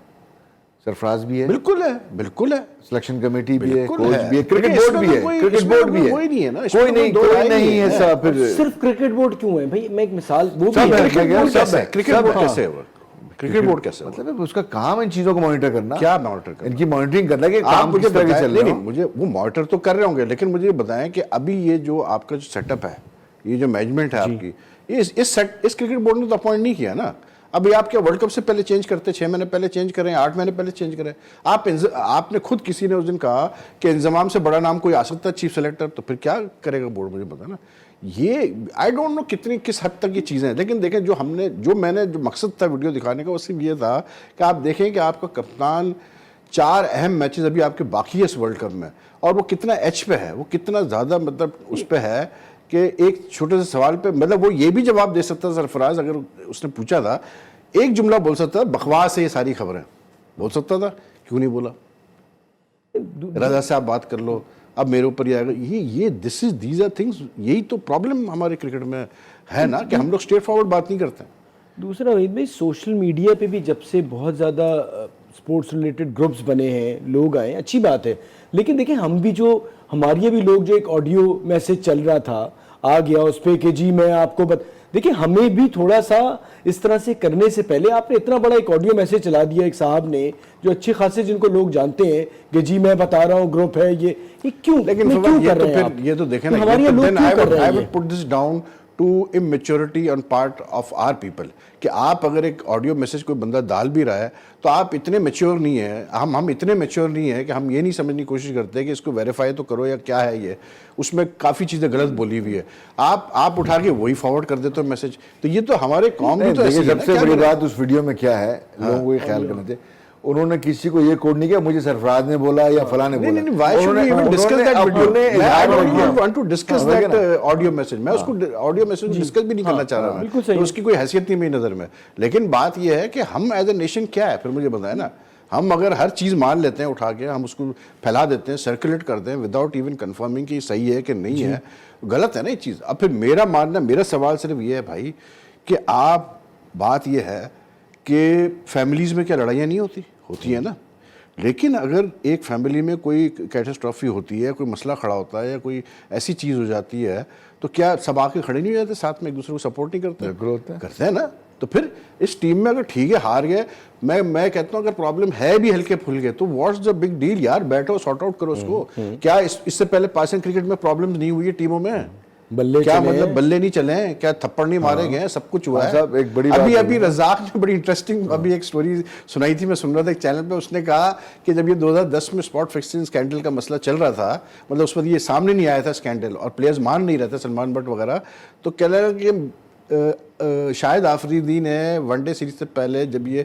सरफराज भी है, बिल्कुल है, बिल्कुल है, सिलेक्शन कमेटी भी है, कोच है, भी है, क्रिकेट बोर्ड भी है, क्रिकेट बोर्ड भी है, कोई नहीं है ना, कोई नहीं है सब। फिर सिर्फ क्रिकेट बोर्ड क्यों है भाई? मैं एक मिसाल, वो भी है, क्रिकेट बोर्ड कैसे है? क्रिकेट बोर्ड कैसे? मतलब उसका काम इन चीजों को मॉनिटर करना। क्या मॉनिटर करना? इनकी मॉनिटरिंग करना कि काम मुझे किस तरह के चल रहे हैं। मुझे वो मॉनिटर तो कर रहे होंगे, लेकिन मुझे बताएं कि अभी ये जो आपका जो सेटअप है, ये जो मैनेजमेंट है आपकी, इस क्रिकेट बोर्ड ने तो अपॉइंट नहीं किया ना। अभी आप क्या वर्ल्ड कप से पहले चेंज करते, 6 महीने पहले चेंज करें, 8 महीने पहले चेंज करें? आपने खुद किसी ने उस दिन कहा कि इंजमाम से बड़ा नाम कोई आ सकता है चीफ सेलेक्टर, तो फिर क्या करेगा बोर्ड? मुझे पता ना। ये आई डोंट नो किस हद तक ये चीज़ें हैं, लेकिन देखें मैंने जो मकसद था वीडियो दिखाने का वो सिर्फ ये था कि आप देखें कि आपका कप्तान 4 अहम मैचेस अभी आपके बाकी है इस वर्ल्ड कप में, और वो कितना एच पे है, वो कितना ज़्यादा मतलब उस पर है कि एक छोटे से सवाल पे मतलब वो ये भी जवाब दे सकता था सरफराज, अगर उसने पूछा था, एक जुमला बोल सकता था, बकवास है ये सारी खबरें, बोल सकता था, क्यों नहीं बोला? रजा से आप बात कर लो, अब मेरे ऊपर ये आएगा, ये दीज आर थिंग्स। यही तो प्रॉब्लम हमारे क्रिकेट में है ना कि हम लोग स्ट्रेट फॉरवर्ड बात नहीं करते। दूसरा वहीद भाई, सोशल मीडिया पे भी जब से बहुत ज़्यादा स्पोर्ट्स रिलेटेड ग्रुप्स बने हैं, लोग आए, अच्छी बात है, लेकिन देखिए हम भी जो हमारे भी लोग जो एक ऑडियो मैसेज चल रहा था आ गया उस पर कि जी मैं आपको देखिए हमें भी थोड़ा सा इस तरह से करने से पहले आपने इतना बड़ा एक ऑडियो मैसेज चला दिया एक साहब ने जो अच्छे खासे जिनको लोग जानते हैं कि जी मैं बता रहा हूँ ग्रुप है ये क्यों, लेकिन मैं क्यों ये कर तो रहे हैं फिर आप? ये तो देखें तो ना, हमारे ये यहाँ तो लोग then क्यों I कर would रहे I हैं would put this down to immaturity on part of our people कि आप अगर एक ऑडियो मैसेज कोई बंदा डाल भी रहा है तो आप इतने मैच्योर नहीं है, हम इतने मैच्योर नहीं है कि हम ये नहीं समझने की कोशिश करते कि इसको वेरीफाई तो करो या क्या है ये, उसमें काफ़ी चीज़ें गलत बोली हुई है, आप उठा के वही फॉरवर्ड कर देते हो मैसेज। तो ये तो हमारे कौम भी तो ऐसी देखिए है ना, सबसे क्या बड़ी करें? बात उस वीडियो में क्या है, लोगों को ये ख्याल करना चाहिए, उन्होंने किसी को ये कोड नहीं किया मुझे सरफराज ने बोला या फला ने बोला। नहीं, why should we even discuss that video? I don't even want to discuss that audio message. मैं उसको ऑडियो मैसेज डिस्कस भी नहीं करना चाह रहा बिल्कुल मैं, सही। तो उसकी कोई हैसियत नहीं मेरी नज़र में। लेकिन बात यह है कि हम एज ए नेशन क्या है, फिर मुझे बताया ना, हम अगर हर चीज़ मान लेते हैं उठा के, हम उसको फैला देते हैं, सर्कुलेट करते हैं विदाउट इवन कंफर्मिंग कि सही है कि नहीं है, गलत है ना ये चीज़। अब फिर मेरा मानना, मेरा सवाल सिर्फ ये है भाई कि आप, बात ये है कि फैमिलीज़ में क्या लड़ाइयाँ नहीं होती है ना, लेकिन अगर एक फैमिली में कोई कैटास्ट्रॉफी होती है, कोई मसला खड़ा होता है या कोई ऐसी चीज़ हो जाती है, तो क्या सब आके खड़े नहीं हो जाते साथ में, एक दूसरे को सपोर्ट नहीं करते? बिल्कुल होता है। करते हैं ना। तो फिर इस टीम में अगर ठीक है हार गए, मैं कहता हूँ अगर प्रॉब्लम है भी हल्के फुल्के तो व्हाट्स द बिग डील यार, बैठो सॉर्ट आउट करो उसको। क्या इससे पहले पाकिस्तान क्रिकेट में प्रॉब्लम नहीं हुई है टीमों में? बल्ले क्या चले मतलब बल्ले नहीं चले हैं, क्या थप्पड़ नहीं मारे गए हैं, सब कुछ हुआ है। साहब, एक बड़ी बात अभी रज़ाक ने बड़ी इंटरेस्टिंग अभी एक स्टोरी सुनाई थी, मैं सुन रहा था एक चैनल पे, उसने कहा कि जब ये 2010 में स्पॉट फिक्सिंग स्कैंडल का मसला चल रहा था, मतलब उस वक्त ये सामने नहीं आया था स्कैंडल और प्लेयर्स मान नहीं रहे थे, सलमान बट वगैरह, तो कह रहा कि शाहिद आफरीदी ने वनडे सीरीज से पहले जब ये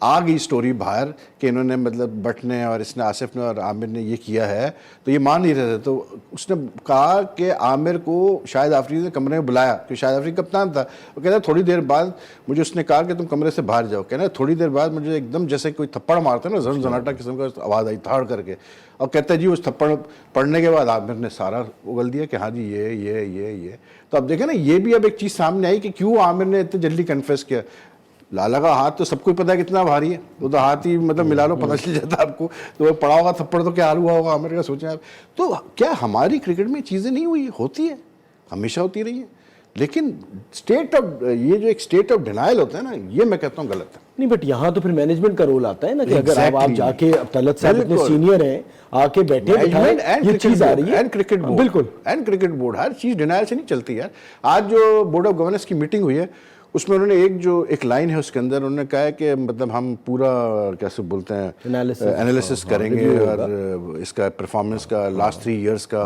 आ गई स्टोरी बाहर कि इन्होंने मतलब बट ने और इसने आसिफ ने और आमिर ने ये किया है, तो ये मान नहीं रहे थे। तो उसने कहा कि आमिर को शाहिद आफरीदी ने कमरे में बुलाया, क्योंकि शाहिद आफरीदी कप्तान था। वो कहता है थोड़ी देर बाद मुझे उसने कहा कि तुम कमरे से बाहर जाओ। कहना थोड़ी देर बाद मुझे एकदम जैसे कोई थप्पड़ मारता है ना, झनझनाटा किस्म का आवाज़ आई धाड़ करके, और कहता है जी उस थप्पड़ पड़ने के बाद आमिर ने सारा उगल दिया कि हाँ जी ये। तो अब देखें ना, ये भी अब एक चीज़ सामने आई कि क्यों आमिर ने इतने जल्दी कन्फेस किया। लाला का हाथ तो सबको पता है कितना भारी है, वो तो हाथ ही मतलब मिला लो पता चल जाता आपको, तो वो पड़ा होगा थप्पड़ तो क्या हाल हुआ होगा आमिर का, सोचें आप। तो क्या हमारी क्रिकेट में चीज़ें नहीं हुई, होती है, हमेशा होती रही है, लेकिन स्टेट ऑफ, ये जो एक स्टेट ऑफ डिनाइल होता है ना, ये मैं कहता हूँ गलत है। नहीं, बट यहाँ तो फिर मैनेजमेंट का रोल आता है ना कि अगर आप Exactly. जाके, अब तलत साहब इतने बिल्कुल। सीनियर हैं, आके बैठे बिठाएं, ये चीज आ रही है एंड क्रिकेट बोर्ड, बिल्कुल। And cricket board, her cheese denial से नहीं चलती यार। आज जो बोर्ड ऑफ गवर्नेंस की मीटिंग हुई है, उसमें उन्होंने एक लाइन है उसके अंदर, उन्होंने कहा है कि मतलब हम पूरा कैसे बोलते हैं एनालिसिस करेंगे और इसका परफॉर्मेंस का, लास्ट 3 इयर्स का,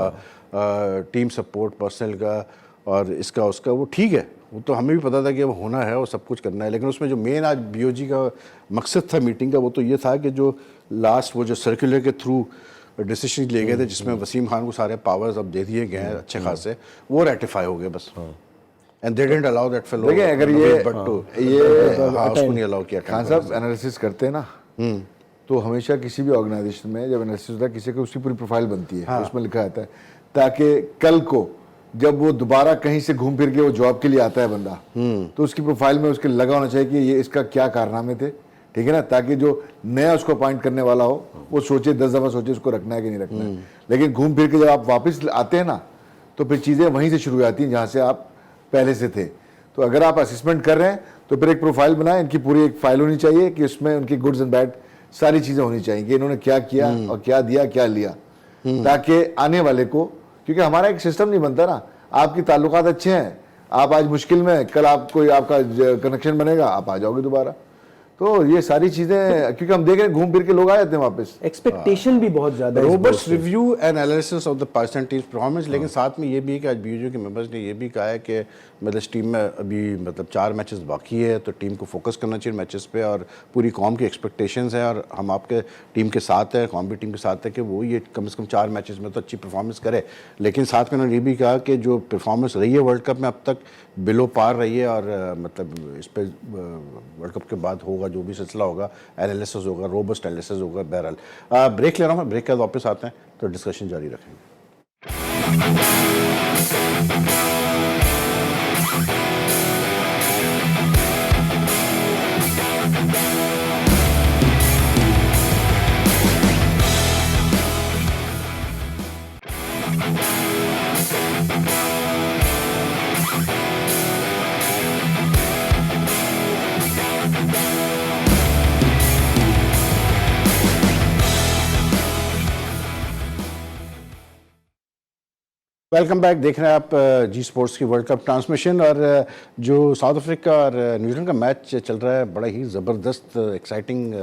टीम सपोर्ट पर्सनल का और इसका उसका, वो ठीक है, वो तो हमें भी पता था कि वो होना है और सब कुछ करना है। लेकिन उसमें जो मेन आज बीओजी का मकसद था मीटिंग का, वो तो ये था कि जो लास्ट वो जो सर्कुलर के थ्रू डिसीजन लिए गए थे, जिसमें वसीम खान को सारे पावर्स अब दे दिए गए हैं अच्छे खासे, वो रेटिफाई हो गए बस। And they didn't allow that fellow, देखिए अगर ये उसको नहीं अलाउ किया। खान साहब एनालिसिस करते हैं ना, तो हमेशा किसी भी ऑर्गेनाइजेशन में जब एनालिसिस होता है, किसी को उसकी पूरी प्रोफाइल बनती है, उसमें लिखा रहता है, ताकि कल को जब वो दोबारा कहीं से घूम फिर के वो जॉब के लिए आता है बंदा, तो उसकी प्रोफाइल में उसके लगा होना चाहिए कि ये इसका क्या कारनामे थे, ठीक है ना, ताकि जो नया उसको अपॉइंट करने वाला हो वो सोचे, 10 दफ़ा सोचे उसको रखना है कि नहीं रखना है। लेकिन घूम फिर के जब आप वापस आते हैं ना, तो फिर चीज़ें वहीं से शुरू हो जाती हैं जहाँ से आप पहले से थे। तो अगर आप असेसमेंट कर रहे हैं तो फिर एक प्रोफाइल बनाएं, इनकी पूरी एक फाइल होनी चाहिए कि उसमें उनकी गुड्स एंड बैड सारी चीज़ें होनी चाहिए कि इन्होंने क्या किया और क्या दिया क्या लिया, ताकि आने वाले को, क्योंकि हमारा एक सिस्टम नहीं बनता ना, आपकी ताल्लुकात अच्छे हैं, आप आज मुश्किल में, कल आप कोई आपका कनेक्शन बनेगा, आप आ जाओगे दोबारा। तो ये सारी चीजें, क्योंकि हम देख रहे हैं घूम फिर के लोग आ जाते हैं वापस। एक्सपेक्टेशन भी बहुत ज्यादा है robust review and analysis of the Pakistan team performance. लेकिन साथ में ये भी है कि आज बीओजी के मेंबर्स ने ये भी कहा है कि मतलब इस टीम में अभी मतलब 4 मैचेस बाकी है, तो टीम को फोकस करना चाहिए मैचेस पे, और पूरी कौम की एक्सपेक्टेशंस है और हम आपके टीम के साथ है, कौम भी टीम के साथ है कि वो ये कम से कम 4 मैचेस में तो अच्छी परफॉर्मेंस करे। लेकिन साथ में उन्होंने ये भी कहा कि जो परफॉर्मेंस रही है वर्ल्ड कप में अब तक बिलो पार रही है, और मतलब इस पर वर्ल्ड कप के बाद होगा जो भी सिलसिला होगा, एनालिसिस होगा, रोबस्ट एनालिसिस होगा। बहरहाल ब्रेक ले रहा हूँ मैं, ब्रेक के बाद वापस आते हैं तो डिस्कशन जारी रखेंगे। Welcome back. देख रहे हैं आप जी स्पोर्ट्स की वर्ल्ड कप ट्रांसमिशन। और जो साउथ अफ्रीका और न्यूजीलैंड का मैच चल रहा है, बड़ा ही ज़बरदस्त एक्साइटिंग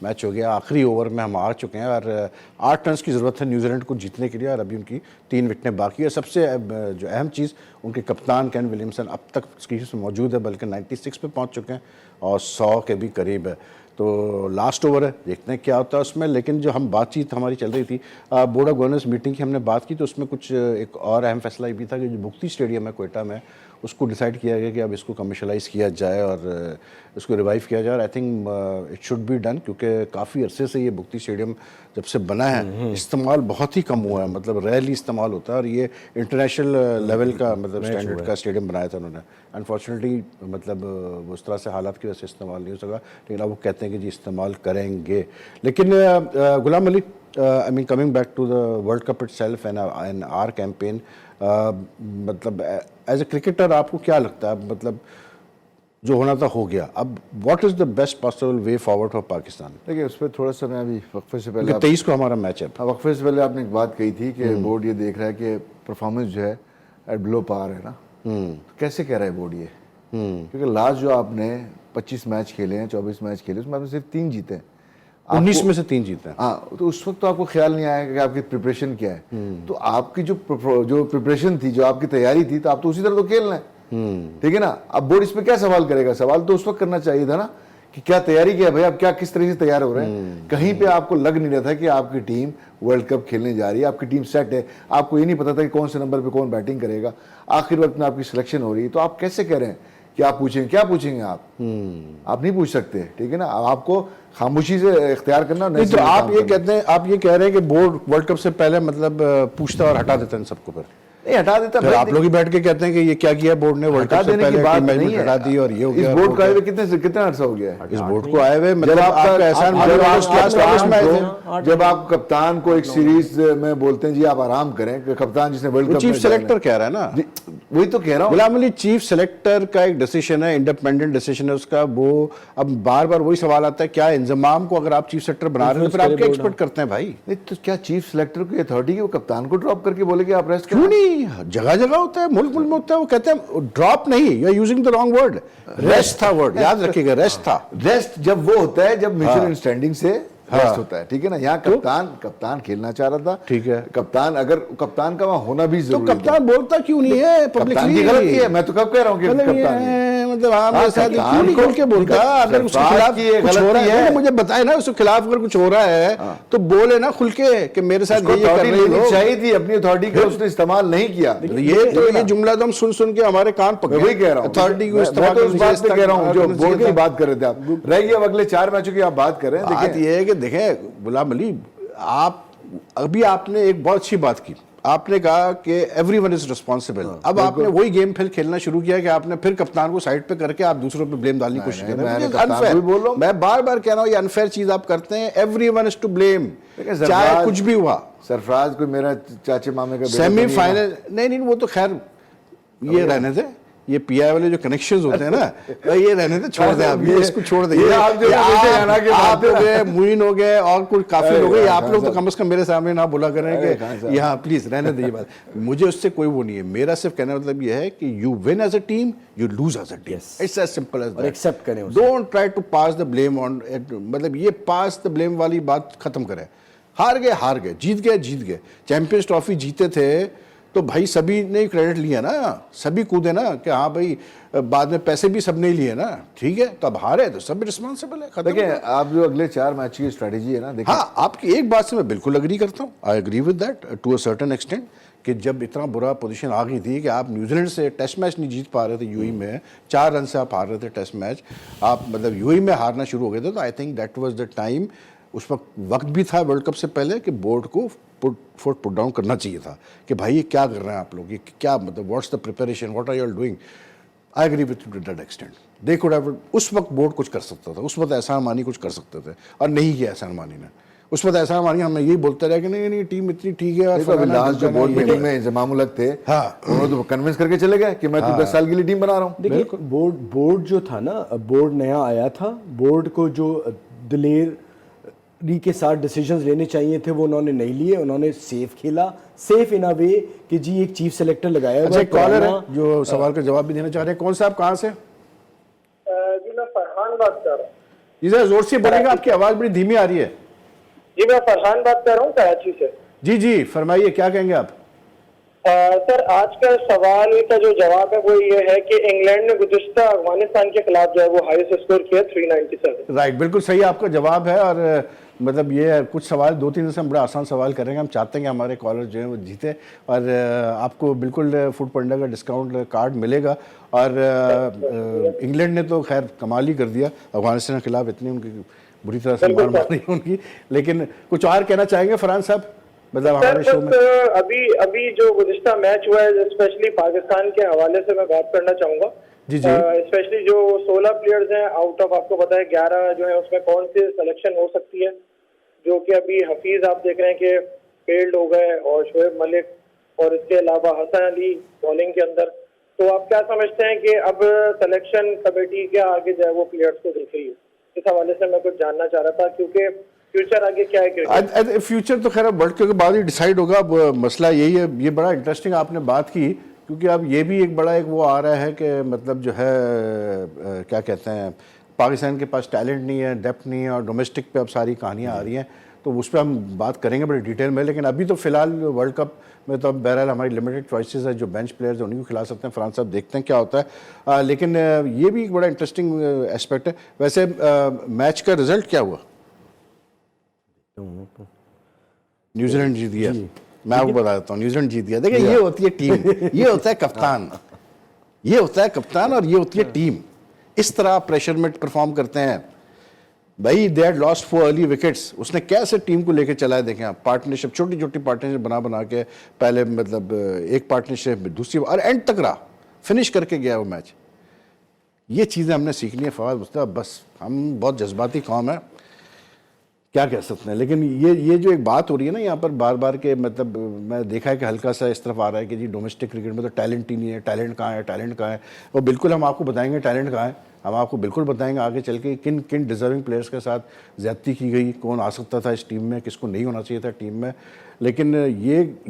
मैच हो गया। आखिरी ओवर में हम आ चुके हैं और 8 रन्स की ज़रूरत है न्यूजीलैंड को जीतने के लिए, और अभी उनकी 3 विकेटें बाकी है। सबसे जो अहम चीज़, उनके कप्तान केन विलियमसन अब तक स्क्रीन में मौजूद है, बल्कि 96 पे पहुँच चुके हैं और 100 के भी करीब है। तो लास्ट ओवर है, देखते हैं क्या होता है उसमें। लेकिन जो हम बातचीत हमारी चल रही थी बोर्ड ऑफ गवर्नर्स मीटिंग की, हमने बात की तो उसमें कुछ एक और अहम फैसला ये भी था कि जो बुख्ती स्टेडियम है कोयटा में, उसको डिसाइड किया गया कि अब इसको कमर्शलाइज़ किया जाए और इसको रिवाइव किया जाए। और I think it should be done, क्योंकि काफ़ी अरसे से ये बुख्ती स्टेडियम जब से बना है इस्तेमाल बहुत ही कम हुआ है, मतलब रेयरली इस्तेमाल होता है। और ये इंटरनेशनल लेवल का मतलब स्टैंडर्ड का स्टेडियम बनाया था उन्होंने। अनफॉर्चुनेटली मतलब वो उस तरह से हालात की वजह से इस्तेमाल नहीं हो सका, लेकिन अब वो कहते हैं कि जी इस्तेमाल करेंगे। लेकिन Ghulam Ali, I mean coming back to the World Cup itself and our campaign, मतलब एज ए क्रिकेटर आपको क्या लगता है, मतलब जो होना था हो गया, अब what is the best possible way forward for Pakistan? देखिए, उस पर थोड़ा सा मैं अभी वक्फे से पहले 23 को हमारा मैच है। वक्फे से पहले आपने एक बात कही थी कि बोर्ड ये देख रहा है कि परफॉर्मेंस जो है एट बिलो पार है ना। तो कैसे कह रहा है बोर्ड ये? क्योंकि लास्ट जो आपने 25 मैच खेले हैं, 24 मैच खेले, उसमें आपने सिर्फ 3 जीते हैं। 19 में से 3 जीते हैं। हाँ, तो उस वक्त तो आपको ख्याल नहीं आया कि आपकी प्रिपरेशन क्या है। तो आपकी जो प्रिपरेशन थी, जो आपकी तैयारी थी, तो आप तो उसी तरह तो खेल रहे हैं, ठीक है ना। अब बोर्ड इस पे क्या सवाल करेगा? सवाल तो उस वक्त करना चाहिए था ना कि क्या तैयारी किया भाई, आप क्या किस तरह से तैयार हो रहे हैं। कहीं पे आपको लग नहीं रहा था कि आपकी टीम वर्ल्ड कप खेलने जा रही है, आपकी टीम सेट है। आपको ये नहीं पता था कि कौन से नंबर पे कौन बैटिंग करेगा। आखिर वक्त में आपकी सिलेक्शन हो रही है, तो आप कैसे कह रहे हैं कि आप पूछेंगे? क्या पूछेंगे आप नहीं पूछ सकते, ठीक है ना। आपको खामोशी से इख्तियार करना नहीं। तो आप ये कहते हैं, आप ये कह रहे हैं कि बोर्ड वर्ल्ड कप से पहले मतलब पूछता और हटा देता है सबको, पर नहीं हटा देता। फिर आप लोग ही बैठ के कहते हैं कि ये क्या किया बोर्ड ने, वर्ल्ड कप से पहले बात टीम नहीं है। हटा दी और ये हो इस गया। बोर्ड का आए हुए कितना अर्सा हो गया है? इस बोर्ड को आए हुए मतलब जब आपका एहसान जब आप कप्तान को एक सीरीज में बोलते हैं जी आप आराम करें, कि कप्तान जिसने वर्ल्ड कप चीफ सेलेक्टर कह रहा है ना, वही तो कह रहा हूँ। गुलाम अली, चीफ सेलेक्टर का एक डिसीजन है, इंडिपेंडेंट डिसीजन है उसका। वो अब बार बार वही सवाल आता है, क्या इंजमाम को अगर आप चीफ सेलेक्टर बना रहे हो, फिर आप क्या एक्सपेक्ट करते हैं भाई? नहीं तो क्या चीफ सेलेक्टर की अथॉरिटी है वो कप्तान को ड्रॉप करके बोले कि आप रेस्ट क्यों नहीं? जगह जगह होता है, मुल्क मुल्क में होता है। वो कहते हैं ड्रॉप नहीं, you are using the wrong word, rest था वर्ड, याद रखिएगा, रेस्ट था। रेस्ट जब वो होता है जब म्यूचुअल अंडरस्टैंडिंग से रेस्ट होता है, ठीक है ना। यहाँ कप्तान खेलना चाह रहा था, ठीक है। कप्तान का वहाँ होना भी तो जरूरी है। कप्तान बोलता क्यों नहीं है पब्लिकली? कप्तान की गलती है, मैं तो कब कह रहा हूँ कि कप्तान है। मतलब हाँ, मेरे साथ क्यों नहीं खुल के बोलता? अगर उसके खिलाफ कुछ हो रहा है, मुझे बताए ना, उसके खिलाफ अगर कुछ हो रहा है तो बोले ना खुल के कि मेरे साथ ये कर रहे हो। चाहिए थी अपनी अथॉरिटी का, उसने इस्तेमाल नहीं किया। ये जुमला तो हम सुन के हमारे कान पकड़े। वही कह रहा हूँ, अथॉरिटी को मैं तो उस बात पे कह रहा हूँ जो बोर्ड की बात कर रहे थे आप। रह गया अगले 4 मैचों की आप बात कर रहे हैं। बात ये है कि देखें गुलाम अली, आप अभी आपने एक बहुत अच्छी बात की, आपने कहा कि एवरीवन इज रिस्पॉन्सिबल। अब आपने वही गेम फिर खेलना शुरू किया कि आपने फिर कप्तान को साइड पे करके आप दूसरों पे ब्लेम डालने की कोशिश कर रहे हैं। अनफेयर, मैं बार बार कह रहा हूँ, ये अनफेयर चीज आप करते हैं। एवरीवन इज टू ब्लेम, चाहे कुछ भी हुआ। सरफराज कोई मेरा चाचे मामे का सेमीफाइनल नहीं, वो तो खैर ये रहने थे, ये पीआई वाले जो कनेक्शंस होते हैं ना, ये रहने थे, छोड़ दें आप, ये इसको छोड़ दें। आप हो गए, मुइन हो गए और कुछ काफी लोग हैं, आप लोग तो कम से कम मेरे सामने ना बोला करें कि यहाँ प्लीज रहने दीजिए बात। मुझे उससे कोई वो नहीं है। मेरा सिर्फ कहने का मतलब ये है कि you win as a team, you lose as a team, it's as simple as that. Accept करें, don't try to pass the blame on, मतलब ये पास द ब्लेम वाली बात खत्म करें। हार गए, जीत गए। चैंपियंस ट्रॉफी जीते थे तो भाई सभी ने क्रेडिट लिया ना, सभी कूदे ना कि हाँ भाई, बाद में पैसे भी सब ने लिए ना, ठीक है। तो अब हारे तो सब रिस्पॉन्सिबल है। देखिए, आप जो अगले 4 मैच की स्ट्रेटेजी है ना, देखिए। हाँ, आपकी एक बात से मैं बिल्कुल अग्री करता हूँ, I agree with that to a certain extent, कि जब इतना बुरा पोजीशन आ गई थी कि आप न्यूजीलैंड से टेस्ट मैच नहीं जीत पा रहे थे, यूएई में 4 रन से आप हार रहे थे टेस्ट मैच, आप मतलब यूएई में हारना शुरू हो गए थे, तो I think that was the time, उस वक्त भी था वर्ल्ड कप से पहले कि बोर्ड को पुट डाउन करना चाहिए था कि भाई ये क्या कर रहे हैं आप लोग, ये क्या मतलब what's the preparation, what are you doing. I agree with to that extent. They could have, उस वक्त बोर्ड कुछ कर सकता था, उस वक्त एहसान मानी कुछ कर सकते थे और नहीं किया एहसान मानी ने। उस वक्त एहसान मानी हम यही बोलते रहे कि नहीं टीम इतनी ठीक है। और लास्ट जो बोर्ड मीटिंग में इंजमाम उलग थे, हाँ, उन्होंने तो कन्विंस करके चले गए कि मैं तो 10 साल के लिए टीम बना रहा हूँ। देखिए, बोर्ड जो था ना, बोर्ड नया आया था, बोर्ड को जो दिलेर री के साथ डिसीजंस लेने चाहिए थे वो उन्होंने नहीं लिए, उन्होंने सेफ खेला, सेफ इन अ वे कि जी एक चीफ सेलेक्टर लगाया अच्छा, एक कॉलर है जो सवाल का जवाब भी देना चाह रहे हैं। कौन सा, आप कहाँ से? जी मैं फरहान बात कर रहा हूँ। जी जरा जोर से बोलेगा, आपकी आवाज़ बड़ी धीमी आ रही है। जी मैं फरहान बात कर रहा हूँ कराची से। जी जी फरमाइए, क्या कहेंगे आप? सर आज का सवाल का जो जवाब है वो ये है कि इंग्लैंड ने गुज़िश्ता अफगानिस्तान के खिलाफ जो है वो हाईएस्ट स्कोर किया 397। राइट, बिल्कुल सही आपका जवाब है। और मतलब ये है, कुछ सवाल 2-3 से हम बड़ा आसान सवाल करेंगे। हम चाहते हैं कि हमारे कॉलर जो हैं वो जीते, और आपको बिल्कुल फूड पांडा का डिस्काउंट कार्ड मिलेगा। और इंग्लैंड ने तो खैर कमाल ही कर दिया अफगानिस्तान के खिलाफ, इतनी उनकी बुरी तरह से मार मारी उनकी। लेकिन कुछ और कहना चाहेंगे फरहान साहब, मतलब हमारे शो में? अभी जो गुज़िश्ता मैच हुआ है स्पेशली पाकिस्तान के हवाले से मैं बात करना चाहूंगा। जी जी स्पेशली जो 16 प्लेयर्स हैं आउट ऑफ, आपको पता है 11 जो है उसमें कौन सी सिलेक्शन हो सकती है, जो कि अभी हफीज आप देख रहे हैं कि फेल्ड हो गए, और शोएब मलिक, और इसके अलावा हसन अली बॉलिंग के अंदर। तो आप क्या समझते हैं कि अब सिलेक्शन कमेटी क्या आगे जो है वो प्लेयर्स को देख रही है? इस हवाले से मैं कुछ जानना चाह रहा था, क्योंकि फ्यूचर आगे क्या है? फ्यूचर तो खैर वर्ल्ड कप के बाद ही डिसाइड होगा। अब मसला यही है, ये बड़ा इंटरेस्टिंग आपने बात की, क्योंकि अब ये भी एक बड़ा एक वो आ रहा है कि मतलब जो है क्या कहते हैं, पाकिस्तान के पास टैलेंट नहीं है, डेप्थ नहीं है, और डोमेस्टिक पे अब सारी कहानियाँ आ रही हैं। तो उस पर हम बात करेंगे बड़े डिटेल में। लेकिन अभी तो फिलहाल वर्ल्ड कप में तो अब बहरहाल हमारी लिमिटेड चॉइसेस है, जो बेंच प्लेयर्स हैं उन्हीं को खिला सकते हैं। फ्रांस साहब देखते हैं क्या होता है। लेकिन ये भी एक बड़ा इंटरेस्टिंग एस्पेक्ट है। वैसे मैच का रिजल्ट क्या हुआ? न्यूजीलैंड जीत गया। मैं आपको बता देता हूँ, न्यूजीलैंड जीत गया। देखिए ये होती है टीम, ये होता है कप्तान, ये होता है कप्तान, और ये होती है टीम। इस तरह प्रेशर में परफॉर्म करते हैं भाई। They had lost 4 early wickets, उसने कैसे टीम को लेके चला है। देखें आप, पार्टनरशिप, छोटी छोटी पार्टनरशिप बना के, पहले मतलब एक पार्टनरशिप, दूसरी, और एंड तक रहा, फिनिश करके गया वो मैच। ये चीज़ें हमने सीखनी है फवाद मुस्तफ़ा। बस हम बहुत जज्बाती कौम है, क्या कह सकते हैं। लेकिन ये जो एक बात हो रही है ना यहाँ पर बार बार के, मतलब मैं देखा है कि हल्का सा इस तरफ आ रहा है कि जी डोमेस्टिक क्रिकेट में तो टैलेंट ही नहीं है, टैलेंट कहाँ है, टैलेंट कहाँ है। और बिल्कुल हम आपको बताएंगे टैलेंट कहाँ है, हम आपको बिल्कुल बताएंगे आगे चल के किन किन डिजर्विंग प्लेयर्स के साथ ज़्यादती की गई, कौन आ सकता था इस टीम में, किसको नहीं होना चाहिए था टीम में। लेकिन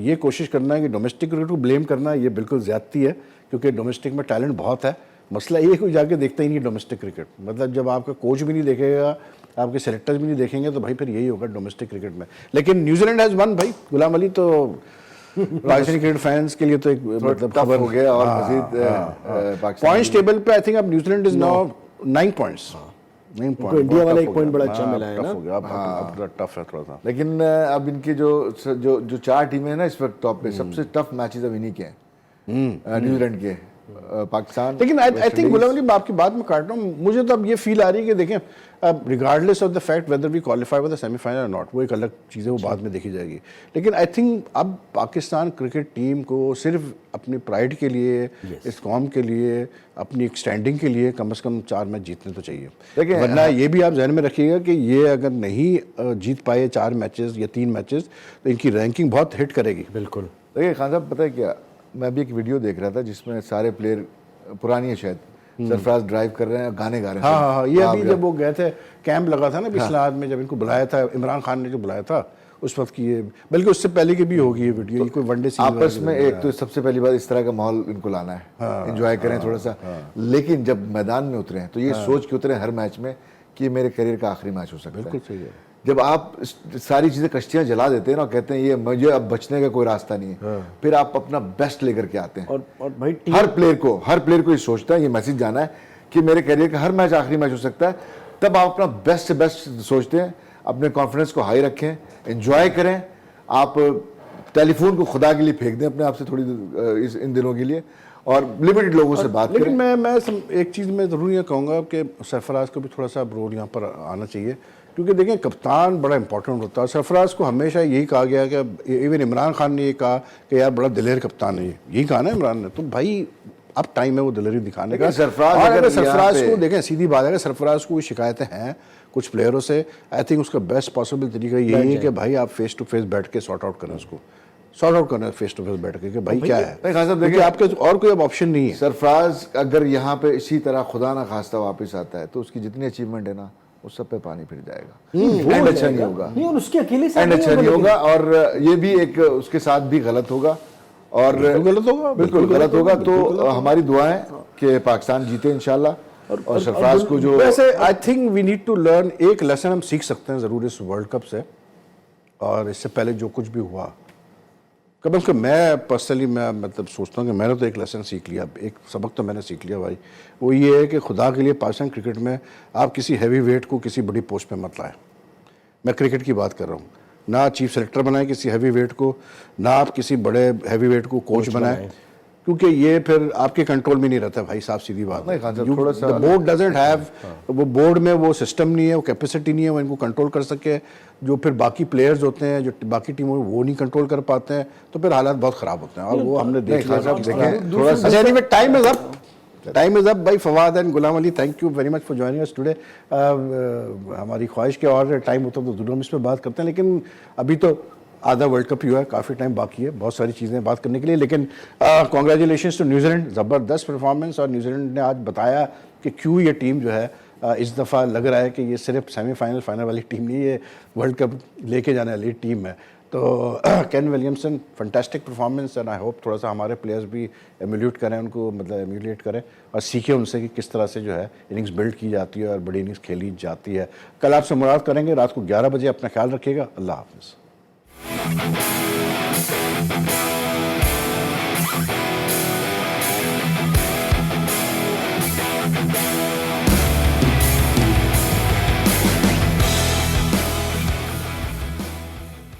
ये कोशिश करना है कि डोमेस्टिक क्रिकेट को ब्लेम करना, ये बिल्कुल ज़्यादती है, क्योंकि डोमेस्टिक में टैलेंट बहुत है। मसला ये कोई जाके देखता ही नहीं डोमेस्टिक क्रिकेट। मतलब जब आपका कोच भी नहीं देखेगा, आपके सेलेक्टर्स भी नहीं देखेंगे, तो भाई फिर यही होगा डोमेस्टिक क्रिकेट में। लेकिन न्यूजीलैंड हैज़ वन भाई। गुलाम अली तो पाकिस्तानी क्रिकेट फैंस के लिए तो एक मतलब खबर हो गया। और मजीद पॉइंट्स टेबल पे आई थिंक अब New Zealand is now 9 points. 9 point, India वाला एक पॉइंट बड़ा अच्छा मिला है ना। अब टफ है थोड़ा सा। लेकिन अब इनकी जो 4 टीमें हैं ना इस वक्त टॉप पे, सबसे टफ मैचेस अब इन्हीं के हैं, न्यूजीलैंड के, पाकिस्तान। लेकिन आई थिंक गुलाम अली, आपकी बात में काट रहा हूँ, मुझे तो अब ये फील आ रही है कि देखें, अब regardless of the fact whether we qualify for the semifinal और नॉट, वो एक अलग चीज़ है, वो बाद में देखी जाएगी। लेकिन आई थिंक अब पाकिस्तान क्रिकेट टीम को सिर्फ अपनी प्राइड के लिए, इस कौम के लिए, अपनी एक स्टैंडिंग के लिए कम से कम 4 मैच जीतने तो चाहिए। देखिए, वरना ये भी आप जहन में रखिएगा कि ये अगर नहीं जीत पाए 4 मैचेस या 3 मैचेस, तो इनकी रैंकिंग बहुत हिट करेगी। बिल्कुल। देखिए खान साहब, पता है क्या, मैं भी एक वीडियो देख रहा था जिसमें सारे प्लेयर, पुरानी है शायद, सरफराज ड्राइव कर रहे हैं, गाने गा रहे हैं। हाँ, ये अभी जब वो गए थे, कैंप लगा था ना पिछला में, जब इनको बुलाया था इमरान खान ने, जो बुलाया था उस वक्त की ये, बल्कि उससे पहले की भी होगी ये वीडियो। कोई वनडे सीरीज आपस में एक तो सबसे पहली बात, इस तरह का माहौल इनको लाना है, एंजॉय करें थोड़ा सा। लेकिन जब मैदान में उतरे हैं तो ये सोच के उतरे हर मैच में कि मेरे करियर का आखिरी मैच हो सकता है। बिल्कुल सही है। जब आप सारी चीज़ें, कश्तियाँ जला देते हैं ना, कहते हैं ये मुझे अब बचने का कोई रास्ता नहीं है, फिर आप अपना बेस्ट लेकर के आते हैं। और भाई हर प्लेयर को ये सोचता है, ये मैसेज जाना है कि मेरे करियर का हर मैच आखिरी मैच हो सकता है। तब आप अपना बेस्ट से बेस्ट सोचते हैं, अपने कॉन्फिडेंस को हाई रखें, एंजॉय करें। आप टेलीफोन को खुदा के लिए फेंक दें अपने आप से थोड़ी इन दिनों के लिए, और लिमिटेड लोगों से बात करें। लेकिन मैं एक चीज़ मैं ज़रूर ये कहूँगा कि सरफराज को भी थोड़ा सा रोल यहाँ पर आना चाहिए, क्योंकि देखें कप्तान बड़ा इंपॉर्टेंट होता है। सरफराज को हमेशा यही कहा गया कि, इवन इमरान खान ने ये कहा कि यार बड़ा दिलेर कप्तान है, यही कहा ना इमरान ने। तो भाई अब टाइम है वो दिलेरी दिखाने का। सरफराज को देखें, सीधी बात है, सरफराज को शिकायतें हैं कुछ प्लेयरों से, आई थिंक उसका बेस्ट पॉसिबल तरीका यही है कि भाई आप फेस टू फेस बैठ के सॉर्ट आउट करें, उसको सॉर्ट आउट करना फेस टू फेस बैठ के कि भाई क्या है। देखिए आपके और कोई अब ऑप्शन नहीं है। सरफराज अगर यहाँ पे इसी तरह खुदा ना खास्ता वापस आता है, तो उसकी जितनी अचीवमेंट है ना उस सब पे पानी फिर जाएगा एंड अच्छा नहीं होगा नहीं, और उसके अकेले से एंड अच्छा नहीं होगा और ये भी एक उसके साथ भी गलत होगा और गलत होगा, बिल्कुल गलत होगा। तो हमारी दुआएं कि पाकिस्तान जीते इंशाल्लाह और सरफराज को जो वैसे I think we need to learn, एक लेसन हम सीख सकते हैं ज़रूर इस वर्ल्ड कप से, और इससे पहले जो कुछ भी हुआ, कम से कम मैं पर्सनली मैं मतलब सोचता हूँ कि मैंने तो एक लेसन सीख लिया, एक सबक तो मैंने सीख लिया भाई, वो ये है कि खुदा के लिए पाकिस्तान क्रिकेट में आप किसी हैवी वेट को किसी बड़ी पोस्ट पे मत लाएं। मैं क्रिकेट की बात कर रहा हूँ, ना चीफ सेलेक्टर बनाएं किसी हैवी वेट को, ना आप किसी बड़े हैवी वेट को कोच बनाएं, क्योंकि ये फिर आपके कंट्रोल में नहीं रहता भाई साहब, सीधी बात है। नहीं खान साहब, थोड़ा सा बोर्ड डजंट हैव, वो बोर्ड में वो सिस्टम नहीं है, वो कैपेसिटी नहीं है, वो इनको कंट्रोल कर सके। जो फिर बाकी प्लेयर्स होते हैं जो बाकी टीमों में वो नहीं कंट्रोल कर पाते हैं, तो फिर हालात बहुत ख़राब होते हैं, और वो हमने देख लिया। देखें थोड़ा सा अच्छा, anyway, टाइम इज अप भाई। Fawad and Ghulam Ali, thank you very much for joining us today. हमारी ख्वाहिश के और टाइम होता तो जरूर हम इस पर बात करते हैं, लेकिन अभी तो आधा वर्ल्ड कप ही हुआ है, काफ़ी टाइम बाकी है, बहुत सारी चीज़ें बात करने के लिए। लेकिन कॉन्ग्रेचुलेशंस टू न्यूजीलैंड, ज़बरदस्त परफॉर्मेंस, और न्यूजीलैंड ने आज बताया कि क्यों ये टीम जो है इस दफ़ा लग रहा है कि ये सिर्फ सेमीफाइनल फाइनल वाली टीम नहीं, ये वर्ल्ड कप लेके जाने वाली टीम है। तो Kane Williamson fantastic performance, and I hope थोड़ा सा हमारे प्लेयर्स भी एम्यूलेट करें उनको, मतलब एम्यूलेट करें और सीखें उनसे कि किस तरह से जो है इनिंग्स बिल्ड की जाती है और बड़ी इनिंग्स खेली जाती है। कल आपसे मुलाकात करेंगे रात को 11 बजे, अपना ख्याल रखिएगा, अल्लाह हाफ़िज़।